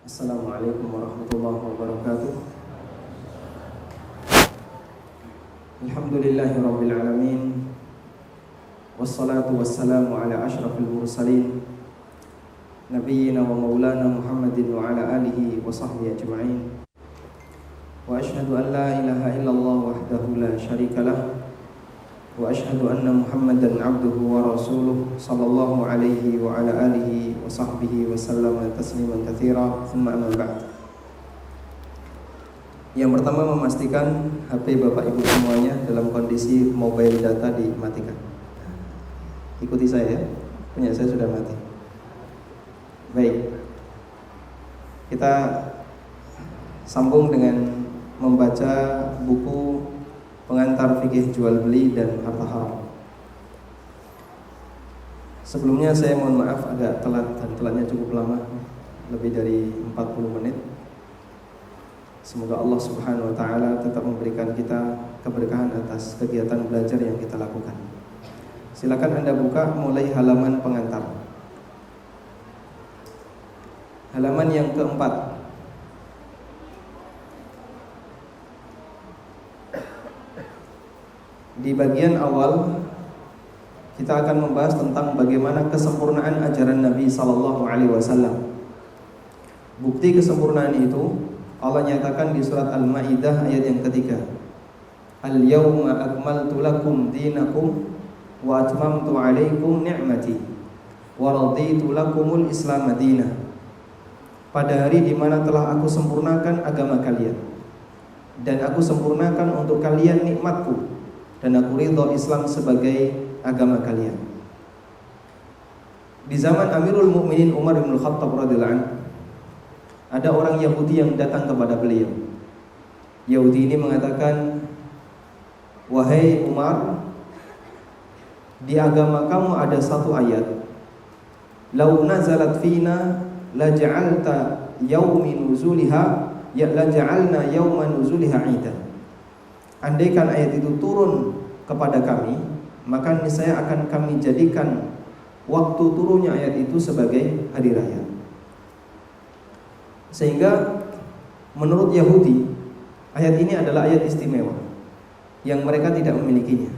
Assalamualaikum warahmatullahi wabarakatuh. Alhamdulillahirabbil alamin. Wassalatu wassalamu ala asyrafil mursalin nabiyyina wa maulana Muhammadin wa ala alihi wa sahbihi ajma'in. Wa asyhadu an la ilaha illallah wahdahu la syarikalah wa asyhadu anna Muhammadan abduhu wa rasuluh sallallahu alaihi wa ala alihi wa sahbihi wa sallam tasliman katsira. Tsumma amma ba'd. Yang pertama, memastikan HP Bapak Ibu semuanya dalam kondisi mobile data dimatikan. Ikuti saya ya. Punya saya sudah mati. Baik. Kita sambung dengan membaca buku Pengantar Fikih Jual Beli dan Harta Haram. Sebelumnya saya mohon maaf agak telat, dan telatnya cukup lama, lebih dari 40 menit. Semoga Allah Subhanahu wa taala tetap memberikan kita keberkahan atas kegiatan belajar yang kita lakukan. Silakan Anda buka mulai halaman pengantar. Halaman yang keempat. Di bagian awal kita akan membahas tentang bagaimana kesempurnaan ajaran Nabi sallallahu alaihi wasallam. Bukti kesempurnaan itu Allah nyatakan di surat Al-Maidah ayat yang ketiga. Al-yawma akmaltu lakum dinakum wa atmamtu alaikum ni'mati wa raditu lakumul Islam madinah. Pada hari di mana telah aku sempurnakan agama kalian dan aku sempurnakan untuk kalian nikmatku, dan aku ridha Islam sebagai agama kalian. Di zaman Amirul Mukminin Umar bin Khattab radhiyallahu anhu, ada orang Yahudi yang datang kepada beliau. Yahudi ini mengatakan, "Wahai Umar, di agama kamu ada satu ayat, lau nazalat fina la ja'alta yaumi nuzuliha ya la ja'alna yauma nuzuliha 'idan." Andaikan ayat itu turun kepada kami, maka niscaya akan kami jadikan waktu turunnya ayat itu sebagai hari raya. Sehingga menurut Yahudi, ayat ini adalah ayat istimewa yang mereka tidak memilikinya.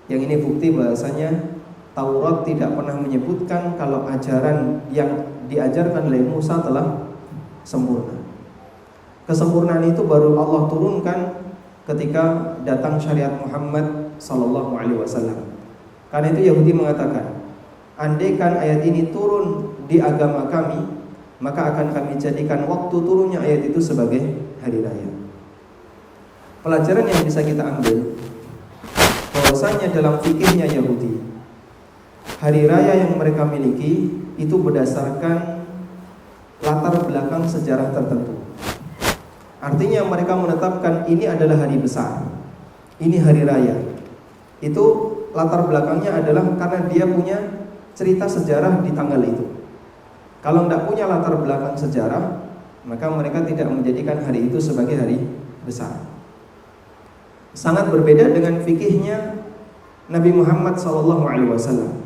Yang ini bukti bahasanya Taurat tidak pernah menyebutkan kalau ajaran yang diajarkan oleh Musa telah sempurna. Kesempurnaan itu baru Allah turunkan ketika datang syariat Muhammad sallallahu alaihi wasallam. Karena itu Yahudi mengatakan, andaikan ayat ini turun di agama kami, maka akan kami jadikan waktu turunnya ayat itu sebagai hari raya. Pelajaran yang bisa kita ambil bahwasanya dalam fikihnya Yahudi, hari raya yang mereka miliki itu berdasarkan latar belakang sejarah tertentu. Artinya mereka menetapkan ini adalah hari besar, ini hari raya. Itu latar belakangnya adalah karena dia punya cerita sejarah di tanggal itu. Kalau tidak punya latar belakang sejarah, maka mereka tidak menjadikan hari itu sebagai hari besar. Sangat berbeda dengan fikihnya Nabi Muhammad SAW.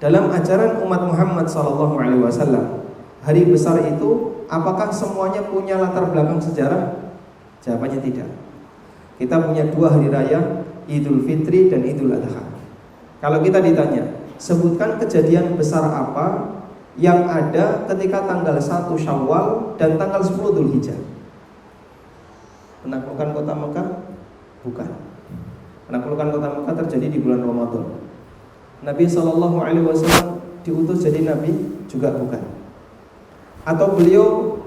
Dalam ajaran umat Muhammad SAW, hari besar itu apakah semuanya punya latar belakang sejarah? Jawabannya tidak. Kita punya dua hari raya, Idul Fitri dan Idul Adha. Kalau kita ditanya, sebutkan kejadian besar apa yang ada ketika tanggal 1 Syawal dan tanggal 10 Dzulhijjah. Penaklukan kota Mekah? Bukan. Penaklukan kota Mekah terjadi di bulan Ramadan. Nabi SAW diutus jadi nabi? Juga bukan. Atau beliau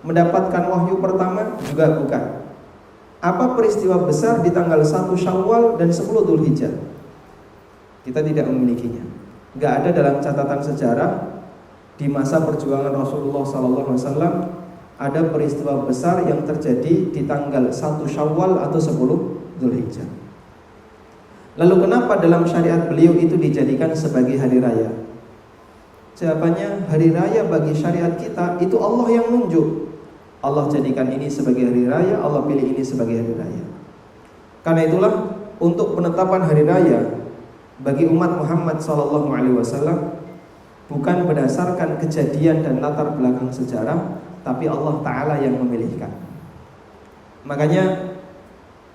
mendapatkan wahyu pertama? Juga bukan. Apa peristiwa besar di tanggal 1 Syawal dan 10 Dzulhijjah? Kita tidak memilikinya. Gak ada dalam catatan sejarah di masa perjuangan Rasulullah SAW ada peristiwa besar yang terjadi di tanggal 1 Syawal atau 10 Dzulhijjah. Lalu kenapa dalam syariat beliau itu dijadikan sebagai hari raya? Jawabannya, hari raya bagi syariat kita itu Allah yang nunjuk. Allah jadikan ini sebagai hari raya, Allah pilih ini sebagai hari raya. Karena itulah untuk penetapan hari raya bagi umat Muhammad SAW bukan berdasarkan kejadian dan latar belakang sejarah, tapi Allah Ta'ala yang memilihkan. Makanya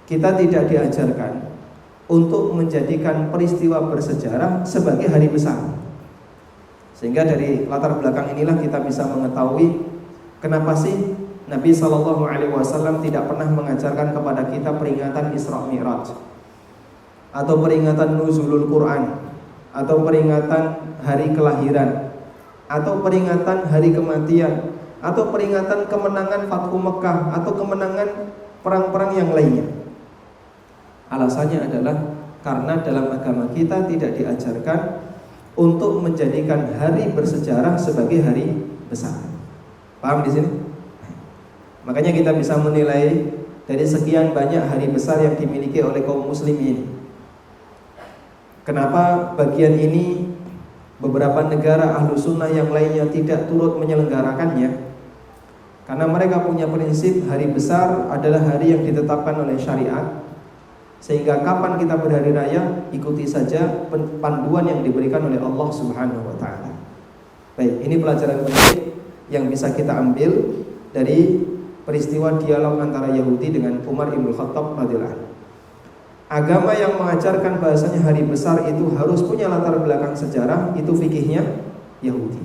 kita tidak diajarkan untuk menjadikan peristiwa bersejarah sebagai hari besar. Sehingga dari latar belakang inilah kita bisa mengetahui kenapa sih Nabi SAW tidak pernah mengajarkan kepada kita peringatan Isra Mi'raj, atau peringatan Nuzulul Quran, atau peringatan hari kelahiran, atau peringatan hari kematian, atau peringatan kemenangan Fathu Mekah, atau kemenangan perang-perang yang lainnya. Alasannya adalah karena dalam agama kita tidak diajarkan untuk menjadikan hari bersejarah sebagai hari besar. Paham di sini? Makanya kita bisa menilai dari sekian banyak hari besar yang dimiliki oleh kaum muslimin, kenapa bagian ini beberapa negara ahlu sunnah yang lainnya tidak turut menyelenggarakannya? Karena mereka punya prinsip hari besar adalah hari yang ditetapkan oleh syariat, sehingga kapan kita berhari raya ikuti saja panduan yang diberikan oleh Allah Subhanahu wa taala. Baik, ini pelajaran penting yang bisa kita ambil dari peristiwa dialog antara Yahudi dengan Umar ibn Khattab radhiyallahu anhu. Agama yang mengajarkan bahasanya hari besar itu harus punya latar belakang sejarah, itu fikihnya Yahudi.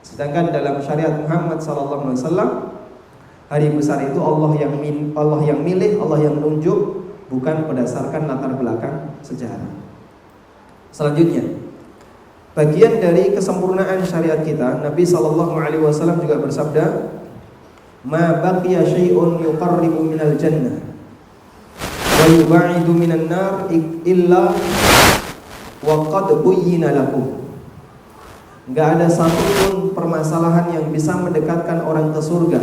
Sedangkan dalam syariat Muhammad SAW, hari besar itu Allah yang milih, Allah yang nunjuk, bukan berdasarkan latar belakang sejarah. Selanjutnya, bagian dari kesempurnaan syariat kita, Nabi SAW juga bersabda, "Ma baqiya syai'un yuqarribu minal jannah wa yub'idu minan nar illa wa qad buyyina lakum." Enggak ada satupun permasalahan yang bisa mendekatkan orang ke surga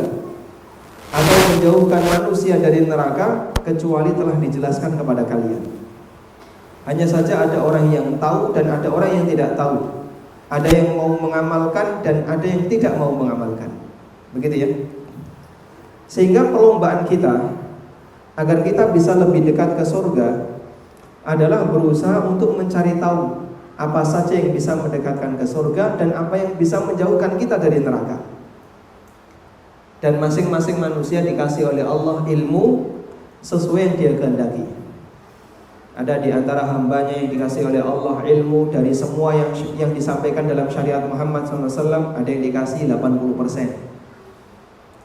atau menjauhkan manusia dari neraka kecuali telah dijelaskan kepada kalian. Hanya saja ada orang yang tahu dan ada orang yang tidak tahu. Ada yang mau mengamalkan dan ada yang tidak mau mengamalkan. Begitu ya. Sehingga perlombaan kita agar kita bisa lebih dekat ke surga adalah berusaha untuk mencari tahu apa saja yang bisa mendekatkan ke surga dan apa yang bisa menjauhkan kita dari neraka. Dan masing-masing manusia dikasih oleh Allah ilmu sesuai yang dia kehendaki. Ada di antara hambanya yang dikasih oleh Allah ilmu dari semua yang disampaikan dalam syariat Muhammad SAW. Ada yang dikasih 80%,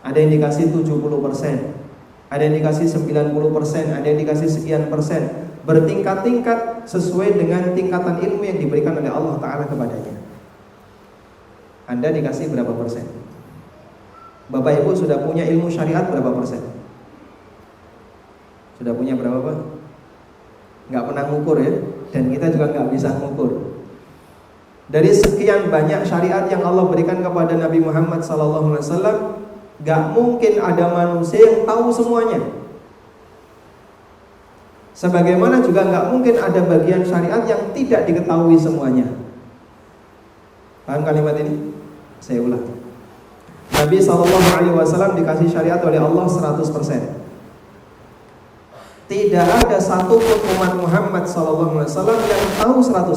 ada yang dikasih 70%, ada yang dikasih 90%, ada yang dikasih sekian persen, bertingkat-tingkat sesuai dengan tingkatan ilmu yang diberikan oleh Allah Ta'ala kepadanya. Anda dikasih berapa persen? Bapak Ibu sudah punya ilmu syariat berapa persen? Sudah punya berapa Pak? Nggak pernah ngukur ya. Dan kita juga nggak bisa ngukur. Dari sekian banyak syariat yang Allah berikan kepada Nabi Muhammad SAW, nggak mungkin ada manusia yang tahu semuanya. Sebagaimana juga nggak mungkin ada bagian syariat yang tidak diketahui semuanya. Paham kalimat ini? Saya ulang. Nabi SAW dikasih syariat oleh Allah 100%. Tidak ada satupun umat Muhammad SAW yang tahu 100%.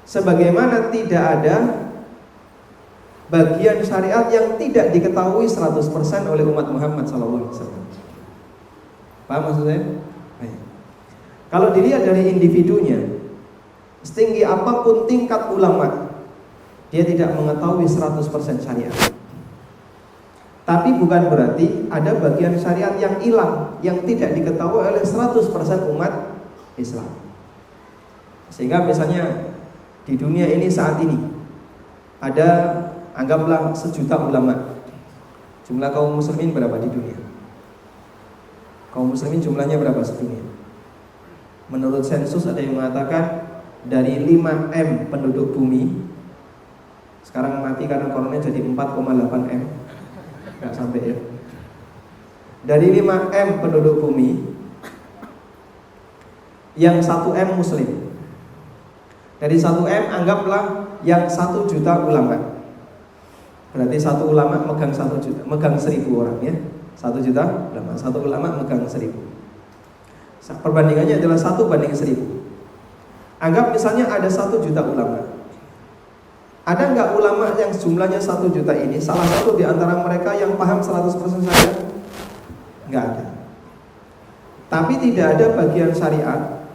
Sebagaimana tidak ada bagian syariat yang tidak diketahui 100% oleh umat Muhammad SAW. Paham maksudnya? Kalau dilihat dari individunya, setinggi apapun tingkat ulama, dia tidak mengetahui 100% syariat. Tapi bukan berarti ada bagian syariat yang hilang, yang tidak diketahui oleh 100% umat Islam. Sehingga misalnya di dunia ini saat ini ada, anggaplah 1 juta ulama. Jumlah kaum muslimin berapa di dunia? Kaum muslimin jumlahnya berapa sedunia? Menurut sensus ada yang mengatakan dari 5M penduduk bumi, sekarang mati karena corona jadi 4,8 M. Gak sampai ya. Dari 5M penduduk bumi, yang 1 M muslim. Dari 1 M anggaplah yang 1 juta ulama. Berarti 1 ulama megang 1 juta, megang 1000 orang ya. 1 juta ulama, 1 ulama megang 1000. Perbandingannya adalah 1 banding 1000. Anggap misalnya ada 1 juta ulama. Ada nggak ulama yang jumlahnya 1 juta ini salah satu di antara mereka yang paham 100% syariat? Nggak ada. Tapi tidak ada bagian syariat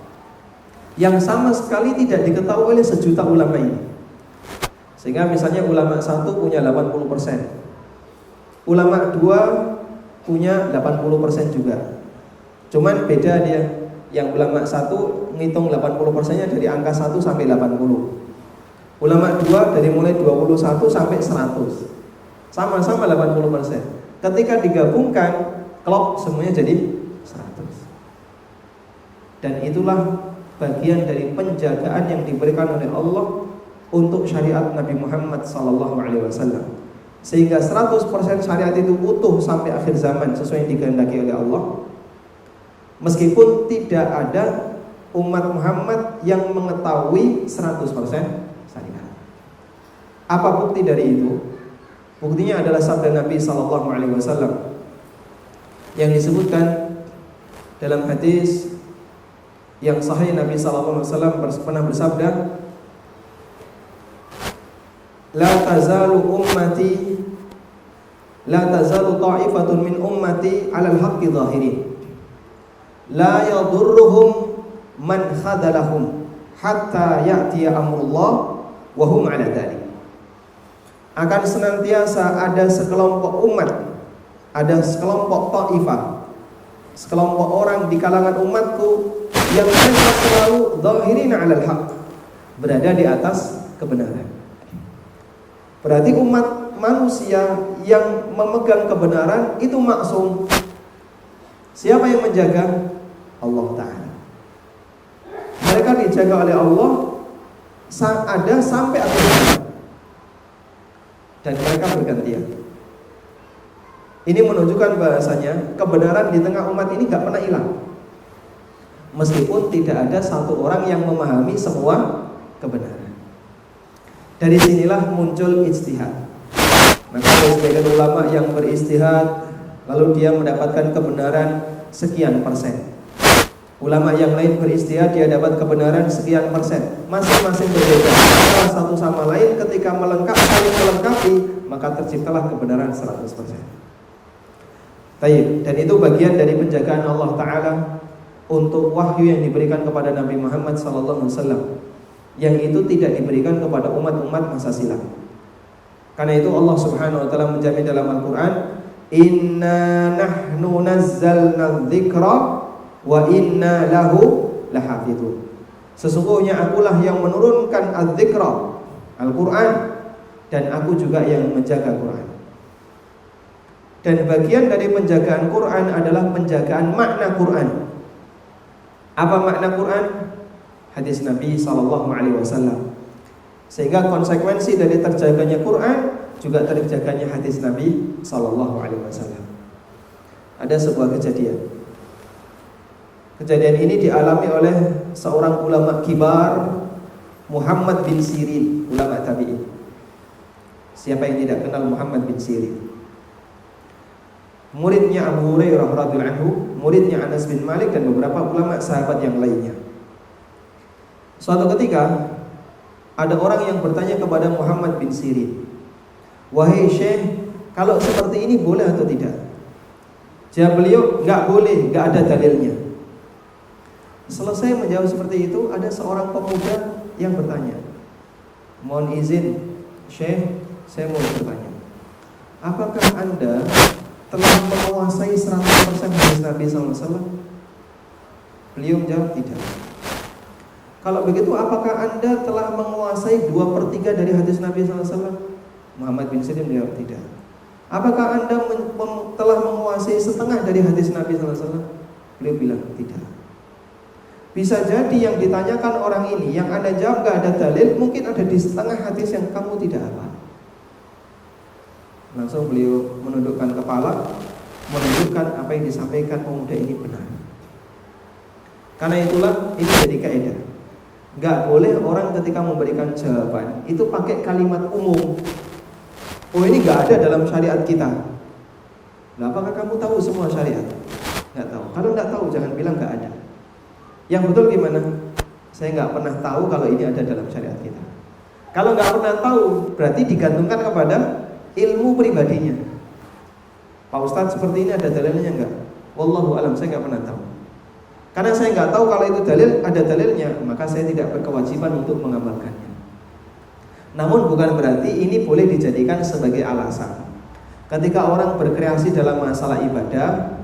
yang sama sekali tidak diketahui oleh sejuta ulama ini. Sehingga misalnya ulama 1 punya 80%, ulama 2 punya 80% juga. Cuman beda dia. Yang ulama 1 ngitung 80%-nya dari angka 1 sampai 80. Ulama 2 dari mulai 21 sampai 100. Sama-sama 80%. Ketika digabungkan, klop semuanya jadi 100. Dan itulah bagian dari penjagaan yang diberikan oleh Allah untuk syariat Nabi Muhammad SAW. Sehingga 100% syariat itu utuh sampai akhir zaman sesuai yang dikehendaki oleh Allah. Meskipun tidak ada umat Muhammad yang mengetahui 100% syariat. Apa bukti dari itu? Buktinya adalah sabda Nabi SAW yang disebutkan dalam hadis yang sahih. Nabi SAW pernah bersabda, La tazalu ta'ifatun min ummati 'alal haqqi zahirin, la yadurruhum man khadalahum hatta ya'tiya amrullah wa hum 'ala dzalik. Akan senantiasa ada sekelompok umat, ada sekelompok ta'ifah, sekelompok orang di kalangan umatku yang mereka selalu zahirina 'alal haqq, berada di atas kebenaran. Berarti umat manusia yang memegang kebenaran itu maksum. Siapa yang menjaga? Allah Ta'ala. Mereka dijaga oleh Allah ada sampai akhir zaman. Dan mereka bergantian. Ini menunjukkan bahasanya kebenaran di tengah umat ini gak pernah hilang. Meskipun tidak ada satu orang yang memahami semua kebenaran. Dari sinilah muncul ijtihad. Maka ada sebagian ulama yang beristihad, lalu dia mendapatkan kebenaran sekian persen. Ulama yang lain beristihad, dia dapat kebenaran sekian persen. Masing-masing berbeda. Salah satu sama lain ketika saling melengkapi, maka terciptalah kebenaran 100%. Baik, dan itu bagian dari penjagaan Allah Ta'ala untuk wahyu yang diberikan kepada Nabi Muhammad SAW, yang itu tidak diberikan kepada umat-umat masa silam. Karena itu Allah Subhanahu wa taala menjamin dalam Al-Qur'an, "Inna nahnu nazzalna dzikra wa inna lahu lahafizun." Sesungguhnya akulah yang menurunkan adz-dzikra, Al-Qur'an, dan aku juga yang menjaga Quran. Dan bagian dari penjagaan Quran adalah penjagaan makna Quran. Apa makna Quran? Hadis Nabi SAW. Sehingga konsekuensi dari terjaganya Quran juga terjaganya hadis Nabi SAW. Ada sebuah kejadian. Kejadian ini dialami oleh seorang ulama kibar, Muhammad bin Sirin, ulama tabi'in. Siapa yang tidak kenal Muhammad bin Sirin? Muridnya Abu Hurairah radhiyallahu anhu, muridnya Anas bin Malik, dan beberapa ulama sahabat yang lainnya. Suatu ketika ada orang yang bertanya kepada Muhammad bin Sirin, "Wahai Syekh, kalau seperti ini boleh atau tidak?" Jawab beliau, "Enggak boleh, enggak ada dalilnya." Selesai menjawab seperti itu, ada seorang pemuda yang bertanya, "Mohon izin, Syekh, saya mau bertanya, apakah Anda telah menguasai 100% hadis Nabi SAW?" Beliau menjawab, "Tidak." "Kalau begitu, apakah Anda telah menguasai 2/3 dari hadis Nabi SAW?" Muhammad bin Sirin menjawab, "Tidak." "Apakah Anda telah menguasai setengah dari hadis Nabi SAW?" Beliau bilang, "Tidak." Bisa jadi yang ditanyakan orang ini, yang Anda jawab gak ada dalil, mungkin ada di setengah hadis yang kamu tidak hafal. Langsung beliau menundukkan kepala, menunjukkan apa yang disampaikan pemuda ini benar. Karena itulah ini jadi kaidah. Gak boleh orang ketika memberikan jawaban itu pakai kalimat umum. "Oh, ini gak ada dalam syariat kita." Nah, apakah kamu tahu semua syariat? Gak tahu. Kalau gak tahu jangan bilang gak ada. Yang betul gimana? Saya gak pernah tahu kalau ini ada dalam syariat kita. Kalau nggak pernah tahu, berarti digantungkan kepada ilmu pribadinya. Pak Ustadz, seperti ini ada dalilnya nggak? Wallahu alam, saya nggak pernah tahu. Karena saya nggak tahu kalau itu dalil, ada dalilnya, maka saya tidak berkewajiban untuk mengamalkannya. Namun bukan berarti ini boleh dijadikan sebagai alasan. Ketika orang berkreasi dalam masalah ibadah,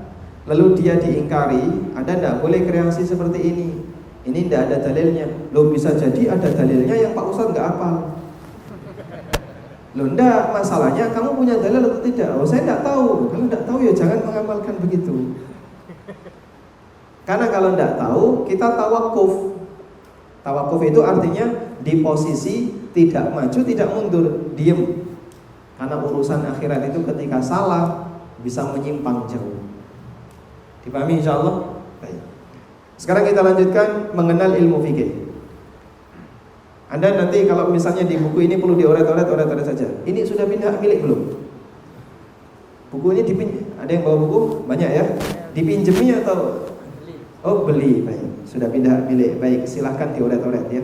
lalu dia diingkari, Anda tidak boleh kreasi seperti ini tidak ada dalilnya. Loh, bisa jadi ada dalilnya yang Pak Ustadz nggak hafal. Loh, enggak, masalahnya kamu punya dalil atau tidak? Oh, saya tidak tahu. Kalau tidak tahu ya jangan mengamalkan begitu. Karena kalau tidak tahu, kita tawakuf. Tawakuf itu artinya di posisi tidak maju, tidak mundur, diem. Karena urusan akhirat itu ketika salah bisa menyimpang jauh. Dipahami insyaallah? Baik. Sekarang kita lanjutkan mengenal ilmu fikih. Anda nanti kalau misalnya di buku ini perlu dioret-oret saja. Ini sudah pindah milik belum? Buku ini ada yang bawa buku? Banyak ya? Dipinjemi atau? Oh, beli. Baik, sudah pindah milik. Baik, silahkan dioret-oret ya.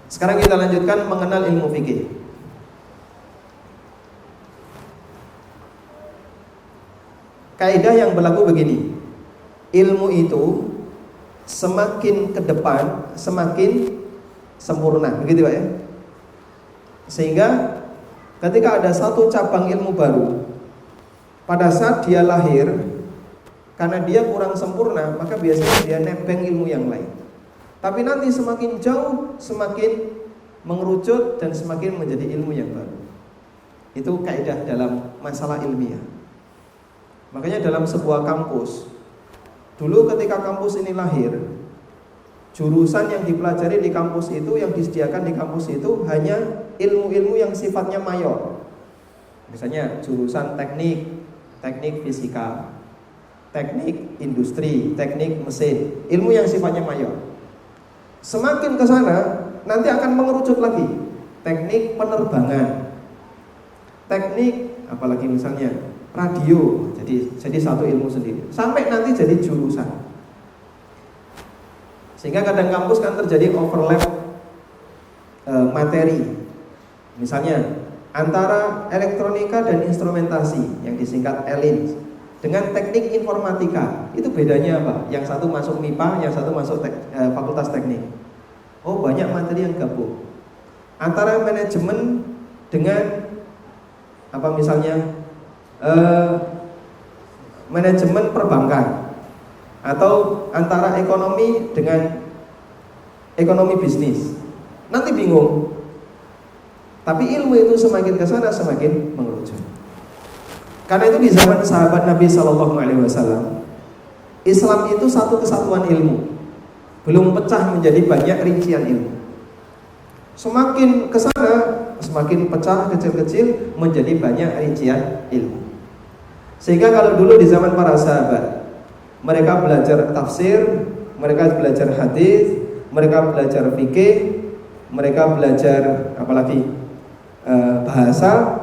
Sekarang kita lanjutkan mengenal ilmu fikih. Kaidah yang berlaku begini. Ilmu itu semakin ke depan semakin sempurna, begitu Pak ya. Sehingga ketika ada satu cabang ilmu baru, pada saat dia lahir, karena dia kurang sempurna, maka biasanya dia nebeng ilmu yang lain. Tapi nanti semakin jauh semakin mengerucut dan semakin menjadi ilmu yang baru. Itu kaidah dalam masalah ilmiah. Makanya dalam sebuah kampus, dulu ketika kampus ini lahir, jurusan yang dipelajari di kampus itu, yang disediakan di kampus itu hanya ilmu-ilmu yang sifatnya mayor. Misalnya jurusan teknik fisika, teknik industri, teknik mesin, ilmu yang sifatnya mayor. Semakin ke sana nanti akan mengerucut lagi, teknik penerbangan, teknik apalagi misalnya radio, jadi satu ilmu sendiri, sampai nanti jadi jurusan. Sehingga kadang kampus kan terjadi overlap materi. Misalnya antara elektronika dan instrumentasi yang disingkat ELIN dengan teknik informatika, itu bedanya apa? Yang satu masuk MIPA, yang satu masuk fakultas teknik. Oh, banyak materi yang gabung. Antara manajemen dengan apa misalnya manajemen perbankan, atau antara ekonomi dengan ekonomi bisnis, nanti bingung. Tapi ilmu itu semakin ke sana semakin mengerucut. Karena itu di zaman sahabat Nabi SAW, Islam itu satu kesatuan ilmu, belum pecah menjadi banyak rincian ilmu. Semakin ke sana semakin pecah kecil-kecil menjadi banyak rincian ilmu. Sehingga kalau dulu di zaman para sahabat, mereka belajar tafsir, mereka belajar hadis, mereka belajar fikih, mereka belajar apalagi bahasa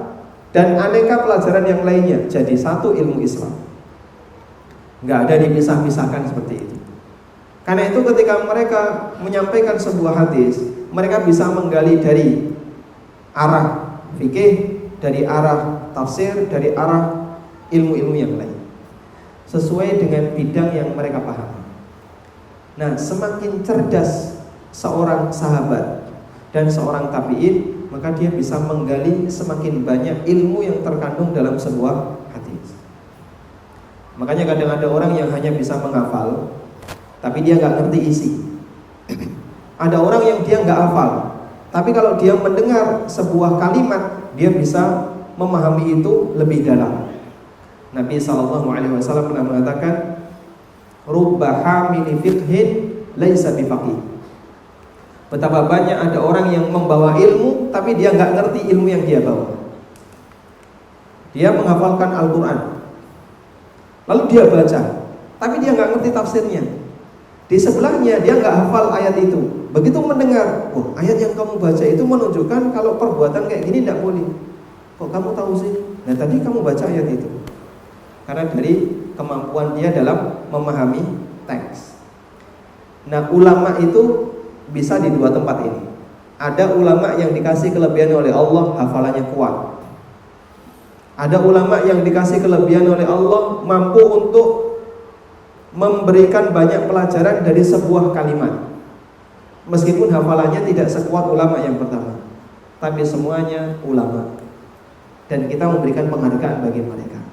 dan aneka pelajaran yang lainnya, jadi satu ilmu Islam. Nggak ada dipisah-pisahkan seperti itu. Karena itu ketika mereka menyampaikan sebuah hadis, mereka bisa menggali dari arah fikih, dari arah tafsir, dari arah ilmu-ilmu yang lain, sesuai dengan bidang yang mereka pahami. Nah, semakin cerdas seorang sahabat dan seorang tabi'in, maka dia bisa menggali semakin banyak ilmu yang terkandung dalam sebuah hadis. Makanya kadang ada orang yang hanya bisa menghafal, tapi dia nggak ngerti isi. Ada orang yang dia nggak hafal, tapi kalau dia mendengar sebuah kalimat, dia bisa memahami itu lebih dalam. Nabi SAW pernah mengatakan, "Rubba hamili fiqhin laisa bifaqih." Betapa banyak ada orang yang membawa ilmu, tapi dia nggak ngerti ilmu yang dia bawa. Dia menghafalkan Al-Quran, lalu dia baca, tapi dia nggak ngerti tafsirnya. Di sebelahnya dia nggak hafal ayat itu. Begitu mendengar, oh ayat yang kamu baca itu menunjukkan kalau perbuatan kayak gini tidak boleh. Kok kamu tahu sih? Nah tadi kamu baca ayat itu. Karena dari kemampuan dia dalam memahami teks. Nah ulama itu bisa di dua tempat ini. Ada ulama yang dikasih kelebihan oleh Allah, hafalannya kuat. Ada ulama yang dikasih kelebihan oleh Allah, mampu untuk memberikan banyak pelajaran dari sebuah kalimat. Meskipun hafalannya tidak sekuat ulama yang pertama, tapi semuanya ulama. Dan kita memberikan penghargaan bagi mereka.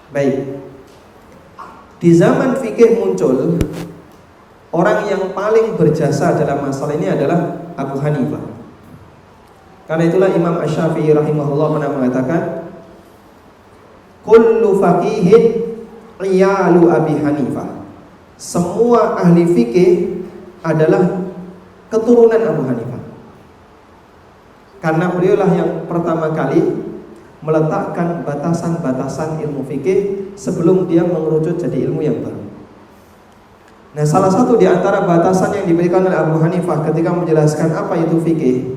Baik. Di zaman fikih muncul orang yang paling berjasa dalam masalah ini adalah Abu Hanifah. Karena itulah Imam Asy-Syafi'i rahimahullah pernah mengatakan, kullu faqihin iyalu Abi Hanifah. Semua ahli fikih adalah keturunan Abu Hanifah. Karena beliaulah yang pertama kali meletakkan batasan-batasan ilmu fikih sebelum dia mengerucut jadi ilmu yang baru. Nah, salah satu di antara batasan yang diberikan oleh Abu Hanifah ketika menjelaskan apa itu fikih,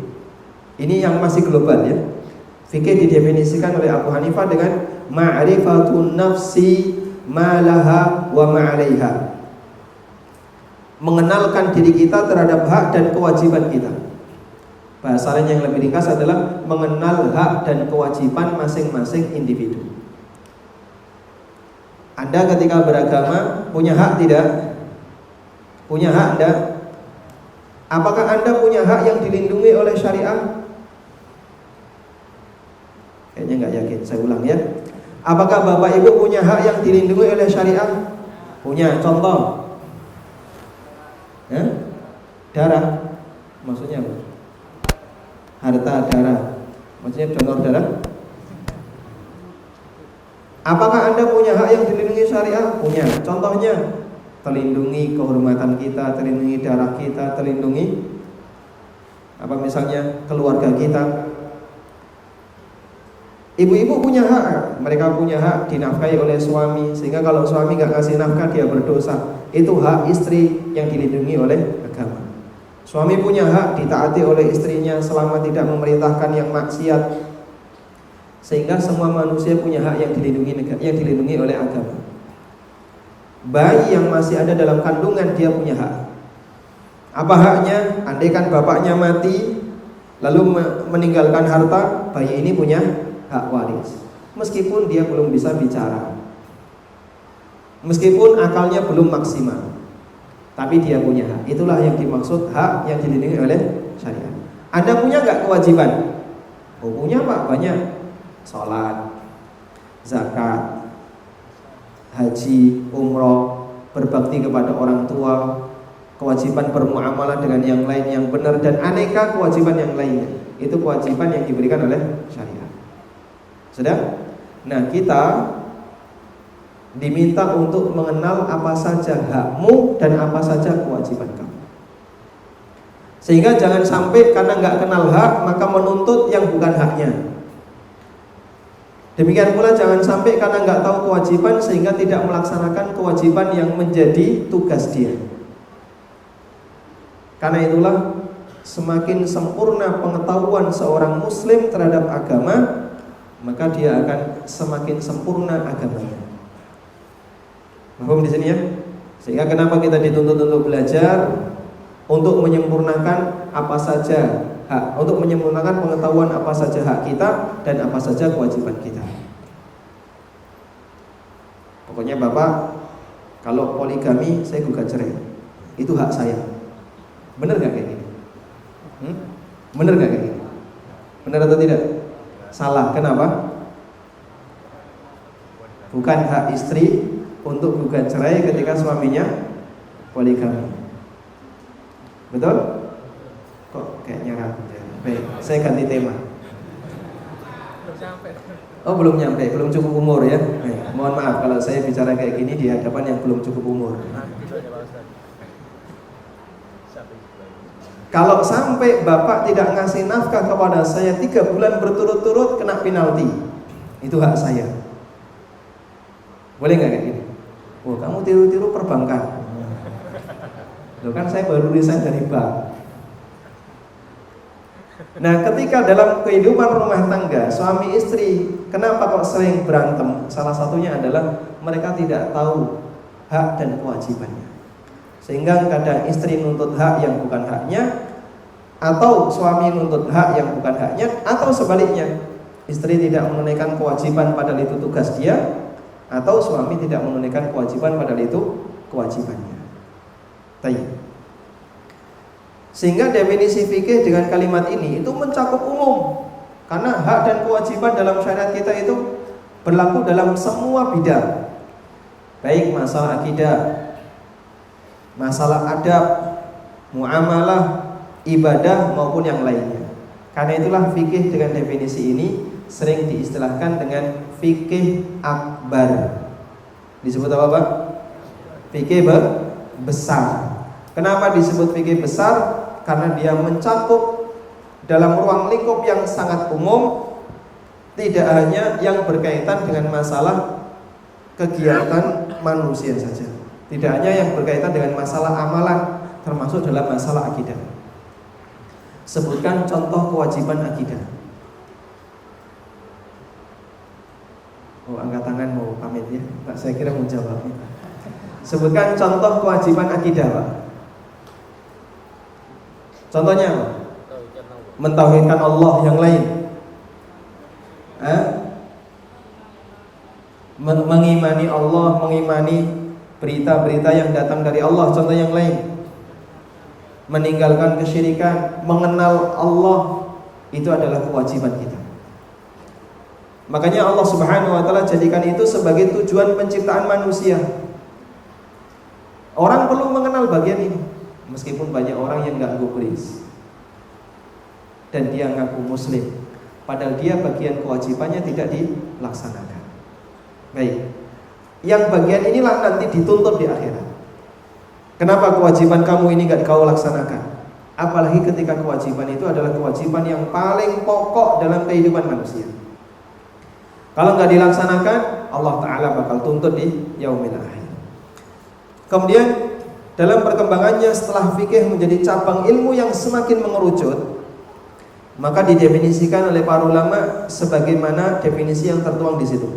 ini yang masih global ya. Fikih didefinisikan oleh Abu Hanifah dengan ma'rifatun nafsi ma laha wa ma 'alaiha. Mengenalkan diri kita terhadap hak dan kewajiban kita. Bahasa lain yang lebih ringkas adalah mengenal hak dan kewajiban masing-masing individu. Anda ketika beragama punya hak tidak? Punya hak tidak? Apakah Anda punya hak yang dilindungi oleh syariah? Kayaknya nggak yakin, saya ulang ya. Apakah Bapak Ibu punya hak yang dilindungi oleh syariah? Punya. Contoh ya? Darah, maksudnya apa? Harta, darah, maksudnya donor darah. Apakah Anda punya hak yang dilindungi syariah? Punya. Contohnya, terlindungi kehormatan kita, terlindungi darah kita, terlindungi apa misalnya keluarga kita. Ibu-ibu punya hak, mereka punya hak dinafkahi oleh suami, sehingga kalau suami gak ngasih nafkah dia berdosa. Itu hak istri yang dilindungi oleh agama. Suami punya hak ditaati oleh istrinya selama tidak memerintahkan yang maksiat. Sehingga semua manusia punya hak yang dilindungi oleh agama. Bayi yang masih ada dalam kandungan dia punya hak. Apa haknya? Andaikan bapaknya mati lalu meninggalkan harta, bayi ini punya hak waris. Meskipun dia belum bisa bicara, meskipun akalnya belum maksimal, tapi dia punya hak. Itulah yang dimaksud hak yang dilindungi oleh syariat. Anda punya nggak kewajiban? Oh punya Pak, banyak. Sholat, zakat, haji, umroh, berbakti kepada orang tua, kewajiban bermuamalah dengan yang lain yang benar, dan aneka kewajiban yang lainnya. Itu kewajiban yang diberikan oleh syariat. Sudah? Nah, kita diminta untuk mengenal apa saja hakmu dan apa saja kewajiban kamu. Sehingga jangan sampai karena nggak kenal hak maka menuntut yang bukan haknya. Demikian pula jangan sampai karena nggak tahu kewajiban sehingga tidak melaksanakan kewajiban yang menjadi tugas dia. Karena itulah semakin sempurna pengetahuan seorang muslim terhadap agama, maka dia akan semakin sempurna agamanya. Paham di sini ya? Sehingga kenapa kita dituntut untuk belajar, untuk menyempurnakan apa saja hak, untuk menyempurnakan pengetahuan apa saja hak kita dan apa saja kewajiban kita. Pokoknya Bapak, kalau poligami saya gugat cerai, itu hak saya. Benar nggak kayak gini? Benar nggak kayak gini? Benar atau tidak? Salah. Kenapa? Bukan hak istri untuk gugat cerai ketika suaminya poligami. Betul? Kok kayaknya ragu ya. Baik, saya ganti tema. Oh belum nyampe, belum cukup umur ya. Mohon maaf kalau saya bicara kayak gini di hadapan yang belum cukup umur. Kalau sampai bapak tidak ngasih nafkah kepada saya 3 bulan berturut-turut, kena penalti. Itu hak saya. Boleh nggak kayak gini? Oh kamu tiru-tiru perbankan. Loh kan saya baru resign dari bank. Nah ketika dalam kehidupan rumah tangga suami istri, kenapa kok sering berantem? Salah satunya adalah mereka tidak tahu hak dan kewajibannya. Sehingga kadang istri nuntut hak yang bukan haknya, atau suami nuntut hak yang bukan haknya, atau sebaliknya, istri tidak menunaikan kewajiban padahal itu tugas dia, atau suami tidak menunaikan kewajiban padahal itu kewajibannya. Sehingga definisi fikih dengan kalimat ini itu mencakup umum, karena hak dan kewajiban dalam syariat kita itu berlaku dalam semua bidang, baik masalah akidah, masalah adab, muamalah, ibadah maupun yang lainnya. Karena itulah fikih dengan definisi ini sering diistilahkan dengan fikih akbar. Disebut apa, Pak? Fikih besar. Kenapa disebut fikih besar? Karena dia mencakup dalam ruang lingkup yang sangat umum, tidak hanya yang berkaitan dengan masalah kegiatan manusia saja, tidak hanya yang berkaitan dengan masalah amalan, termasuk dalam masalah akidah. Sebutkan contoh kewajiban akidah. Oh, angkat tangan mau pamit ya, Pak, saya kira mau jawabnya. Sebutkan contoh kewajiban akidah, Pak. Contohnya apa? Mentauhidkan Allah, yang lain. Mengimani Allah, mengimani berita-berita yang datang dari Allah. Contoh yang lain, meninggalkan kesyirikan, mengenal Allah, itu adalah kewajiban kita. Makanya Allah Subhanahu wa ta'ala jadikan itu sebagai tujuan penciptaan manusia. Orang perlu mengenal bagian ini. Meskipun banyak orang yang gak gubris dan dia ngaku muslim, padahal dia bagian kewajibannya tidak dilaksanakan. Baik, yang bagian inilah nanti dituntut di akhirat. Kenapa kewajiban kamu ini gak kau laksanakan? Apalagi ketika kewajiban itu adalah kewajiban yang paling pokok dalam kehidupan manusia. Kalau gak dilaksanakan, Allah Ta'ala bakal tuntut di yaumil akhir. Kemudian dalam perkembangannya setelah fikih menjadi cabang ilmu yang semakin mengerucut, maka didefinisikan oleh para ulama sebagaimana definisi yang tertuang di situ.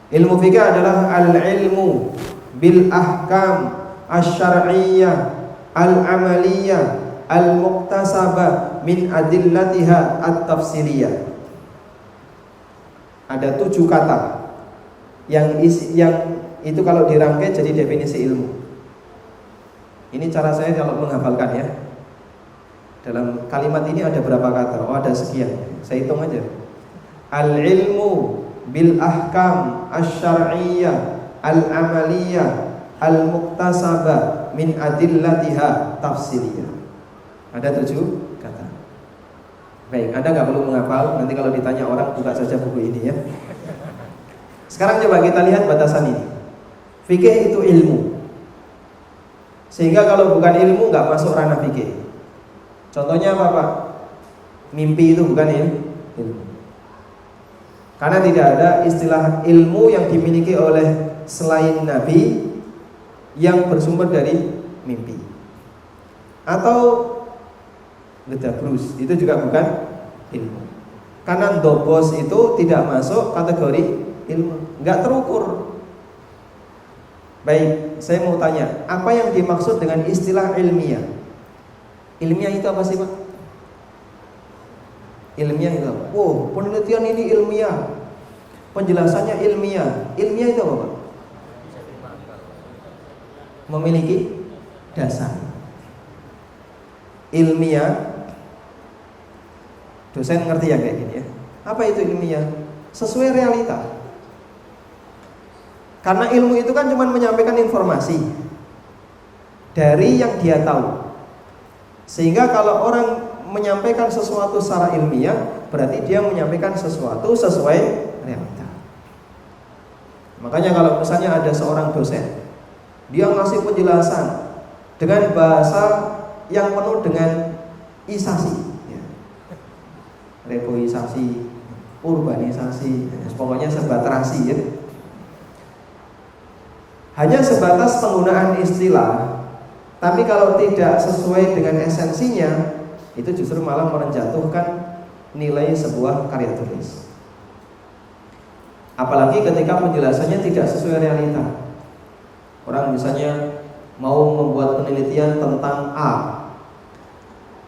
Ilmu fikih adalah al-ilmu bil ahkam asy-syar'iyyah al-amaliyah al-muktasabah min adillatiha at-tafsiliyah. Ada 7 kata yang itu kalau dirangkai jadi definisi ilmu. Ini cara saya kalau menghafalkan ya. Dalam kalimat ini ada berapa kata? Oh, ada sekian. Saya hitung aja. Al-ilmu bil ahkam asy-syar'iyyah al-amaliyah al-muktasabah min adillatiha tafsiliyah. Ada 7 kata. Baik, Anda nggak perlu menghafal. Nanti kalau ditanya orang, buka saja buku ini ya. Sekarang coba kita lihat batasan ini. Fikih itu ilmu. Sehingga kalau bukan ilmu nggak masuk ranah fikih. Contohnya apa, Pak? Mimpi itu bukan ilmu. Karena tidak ada istilah ilmu yang dimiliki oleh selain Nabi yang bersumber dari mimpi. Atau gedabrus, itu juga bukan ilmu. Karena dobos itu tidak masuk kategori ilmu, nggak terukur. Baik, saya mau tanya, apa yang dimaksud dengan istilah ilmiah? Ilmiah itu apa sih, Pak? Ilmiah itu apa? Oh, penelitian ini ilmiah, penjelasannya ilmiah. Ilmiah itu apa, Pak? Memiliki dasar. Ilmiah, dosen ngerti ya kayak gini ya. Apa itu ilmiah? Sesuai realita. Karena ilmu itu kan cuma menyampaikan informasi dari yang dia tahu. Sehingga kalau orang menyampaikan sesuatu secara ilmiah, berarti dia menyampaikan sesuatu sesuai realita. Makanya kalau misalnya ada seorang dosen, dia ngasih penjelasan dengan bahasa yang penuh dengan isasi ya. Reboisasi, urbanisasi, pokoknya serba terasi ya. Hanya sebatas penggunaan istilah, tapi kalau tidak sesuai dengan esensinya, itu justru malah menjatuhkan nilai sebuah karya tulis. Apalagi ketika penjelasannya tidak sesuai realita. Orang misalnya mau membuat penelitian tentang A,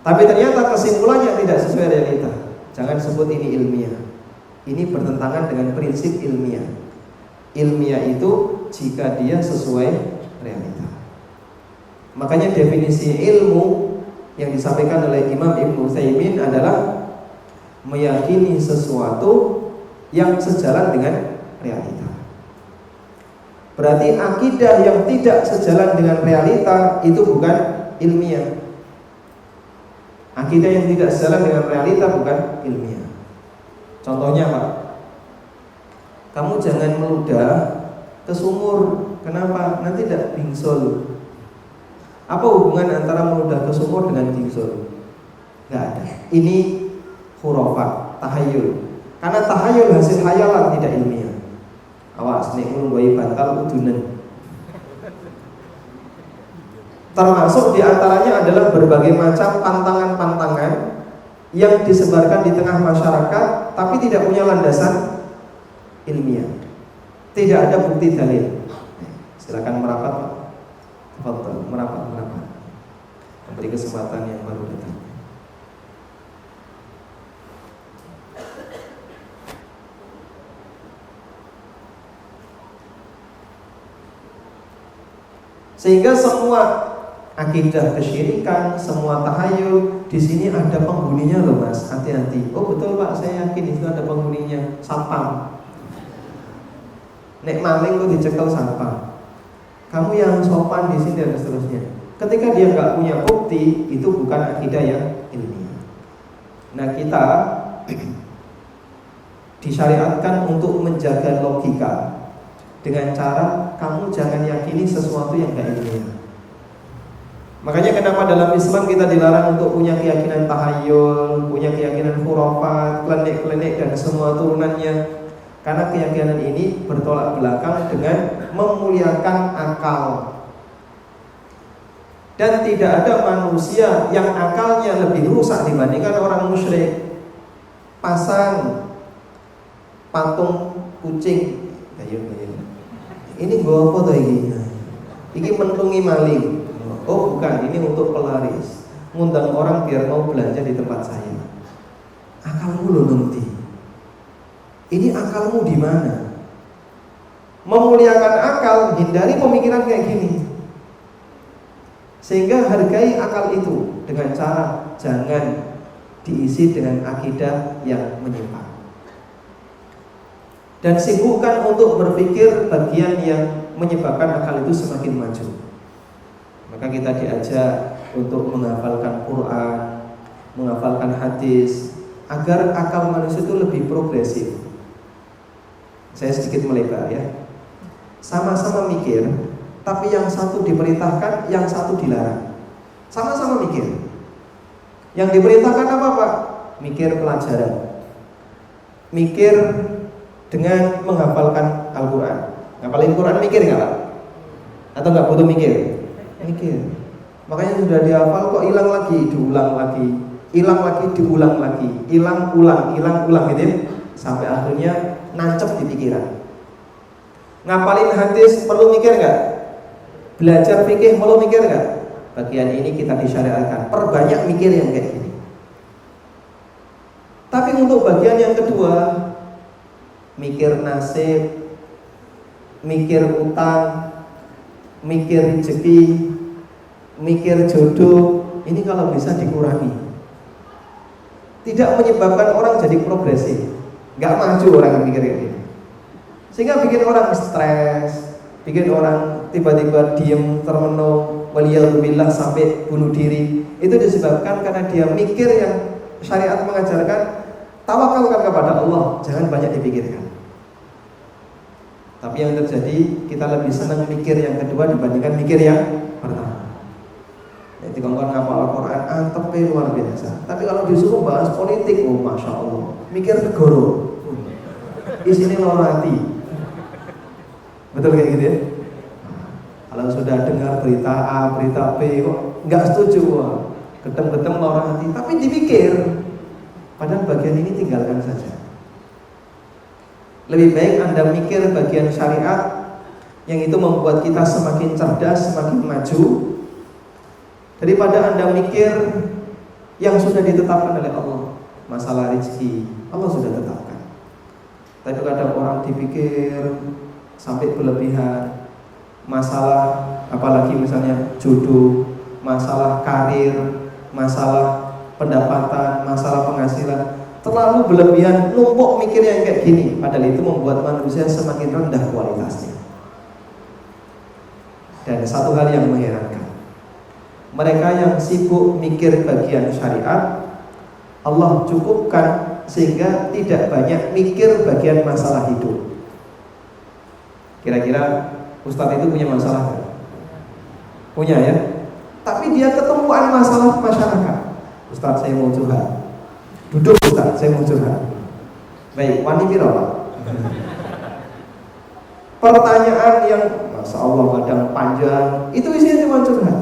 tapi ternyata kesimpulannya tidak sesuai realita. Jangan sebut ini ilmiah. Ini bertentangan dengan prinsip ilmiah. Ilmiah itu jika dia sesuai realita. Makanya definisi ilmu yang disampaikan oleh Imam Ibnu Utsaimin adalah meyakini sesuatu yang sejalan dengan realita. Berarti akidah yang tidak sejalan dengan realita itu bukan ilmiah. Akidah yang tidak sejalan dengan realita bukan ilmiah. Contohnya Pak, kamu jangan meludah ke sumur. Kenapa? Nanti tidak bingsul. Apa hubungan antara meludah ke sumur dengan bingsul? Gak ada. Ini khurafat, tahayul. Karena tahayul hasil hayalan, tidak ilmiah. Awas nek nglungguhi bantal udunan. Termasuk diantaranya adalah berbagai macam pantangan-pantangan yang disebarkan di tengah masyarakat tapi tidak punya landasan ilmiah. Tidak ada bukti dalil. Silakan merapat Pak. Tafadhol, merapat. Memberi kesempatan yang baru datang. Sehingga semua akidah kesyirikan, semua tahayul di sini ada penghuninya loh Mas, hati-hati. Oh betul Pak, saya yakin itu ada penghuninya, satpam. Nek maling kok dicekel satpam. Kamu yang sopan di sini dan seterusnya. Ketika dia nggak punya bukti, itu bukan akidah yang ilmiah. Nah kita disyariatkan untuk menjaga logika dengan cara kamu jangan yakini sesuatu yang gak ilmiah. Makanya kenapa dalam Islam kita dilarang untuk punya keyakinan tahayul, punya keyakinan khurafat, klenik-klenik dan semua turunannya. Karena keyakinan ini bertolak belakang dengan memuliakan akal. Dan tidak ada manusia yang akalnya lebih rusak dibandingkan orang musyrik. Pasang patung kucing, ini bawa foto ini. Ini mentungi maling. Oh bukan, ini untuk pelaris. Ngundang orang biar mau belanja di tempat saya. Akalmu loh nanti. Ini akalmu di mana? Memuliakan akal, hindari pemikiran kayak gini. Sehingga hargai akal itu dengan cara jangan diisi dengan akidah yang menyimpang. Dan sibukkan untuk berpikir bagian yang menyebabkan akal itu semakin maju. Maka kita diajak untuk menghafalkan Quran, menghafalkan hadis, agar akal manusia itu lebih progresif. Saya sedikit melebar ya. Sama-sama mikir, tapi yang satu diperintahkan, yang satu dilarang. Sama-sama mikir. Yang diperintahkan apa Pak? Mikir pelajaran. Mikir dengan menghafalkan Al-Quran. Ngapalin Quran mikir nggak Pak? Atau nggak butuh mikir? Mikir. Makanya sudah dihafal kok hilang lagi, diulang lagi, hilang lagi, diulang lagi, hilang ulang gitu ya. Sampai akhirnya nancep di pikiran. Ngapalin hadis perlu mikir nggak? Belajar fikih perlu mikir nggak? Bagian ini kita disyariatkan. Perbanyak mikir yang kayak gini. Tapi untuk bagian yang kedua, mikir nasib, mikir utang, mikir rezeki, mikir jodoh, ini kalau bisa dikurangi. Tidak menyebabkan orang jadi progresif, nggak maju orang yang mikir kayak gini. Sehingga bikin orang stres, bikin orang tiba-tiba diem, termenung, waliyadzubillah sampai bunuh diri. Itu disebabkan karena dia mikir yang syariat mengajarkan tawakalkan kepada Allah, jangan banyak dipikirkan. Tapi yang terjadi kita lebih senang mikir yang kedua dibandingkan mikir yang pertama. Jadi kalau ngapal Al-Quran antepnya luar biasa. Tapi kalau disuruh bahas politik, oh masya Allah, mikir negoro, isinya lorong hati. Betul kayak gitu ya? Kalau sudah dengar berita A, berita B, kok nggak setuju, gedem-gedem lorong hati. Tapi dipikir, padahal bagian ini tinggalkan saja. Lebih baik Anda mikir bagian syariat yang itu membuat kita semakin cerdas, semakin maju, daripada Anda mikir yang sudah ditetapkan oleh Allah. Masalah rezeki Allah sudah tetapkan. Tapi kadang orang dipikir sampai berlebihan. Masalah apalagi misalnya jodoh, masalah karir, masalah pendapatan, masalah penghasilan, terlalu berlebihan, numpuk mikirnya yang kayak gini. Padahal itu membuat manusia semakin rendah kualitasnya. Dan satu hal yang mengherankan, mereka yang sibuk mikir bagian syariat, Allah cukupkan sehingga tidak banyak mikir bagian masalah hidup. Kira-kira Ustadz itu punya masalah kan? Punya ya. Tapi dia ketemuan masalah masyarakat. Ustadz saya mau curhat. Duduk Ustadz saya mau curhat. Baik, wani piro Pak? Pertanyaan yang Masya Allah kadang panjang, itu isinya cuma curhat.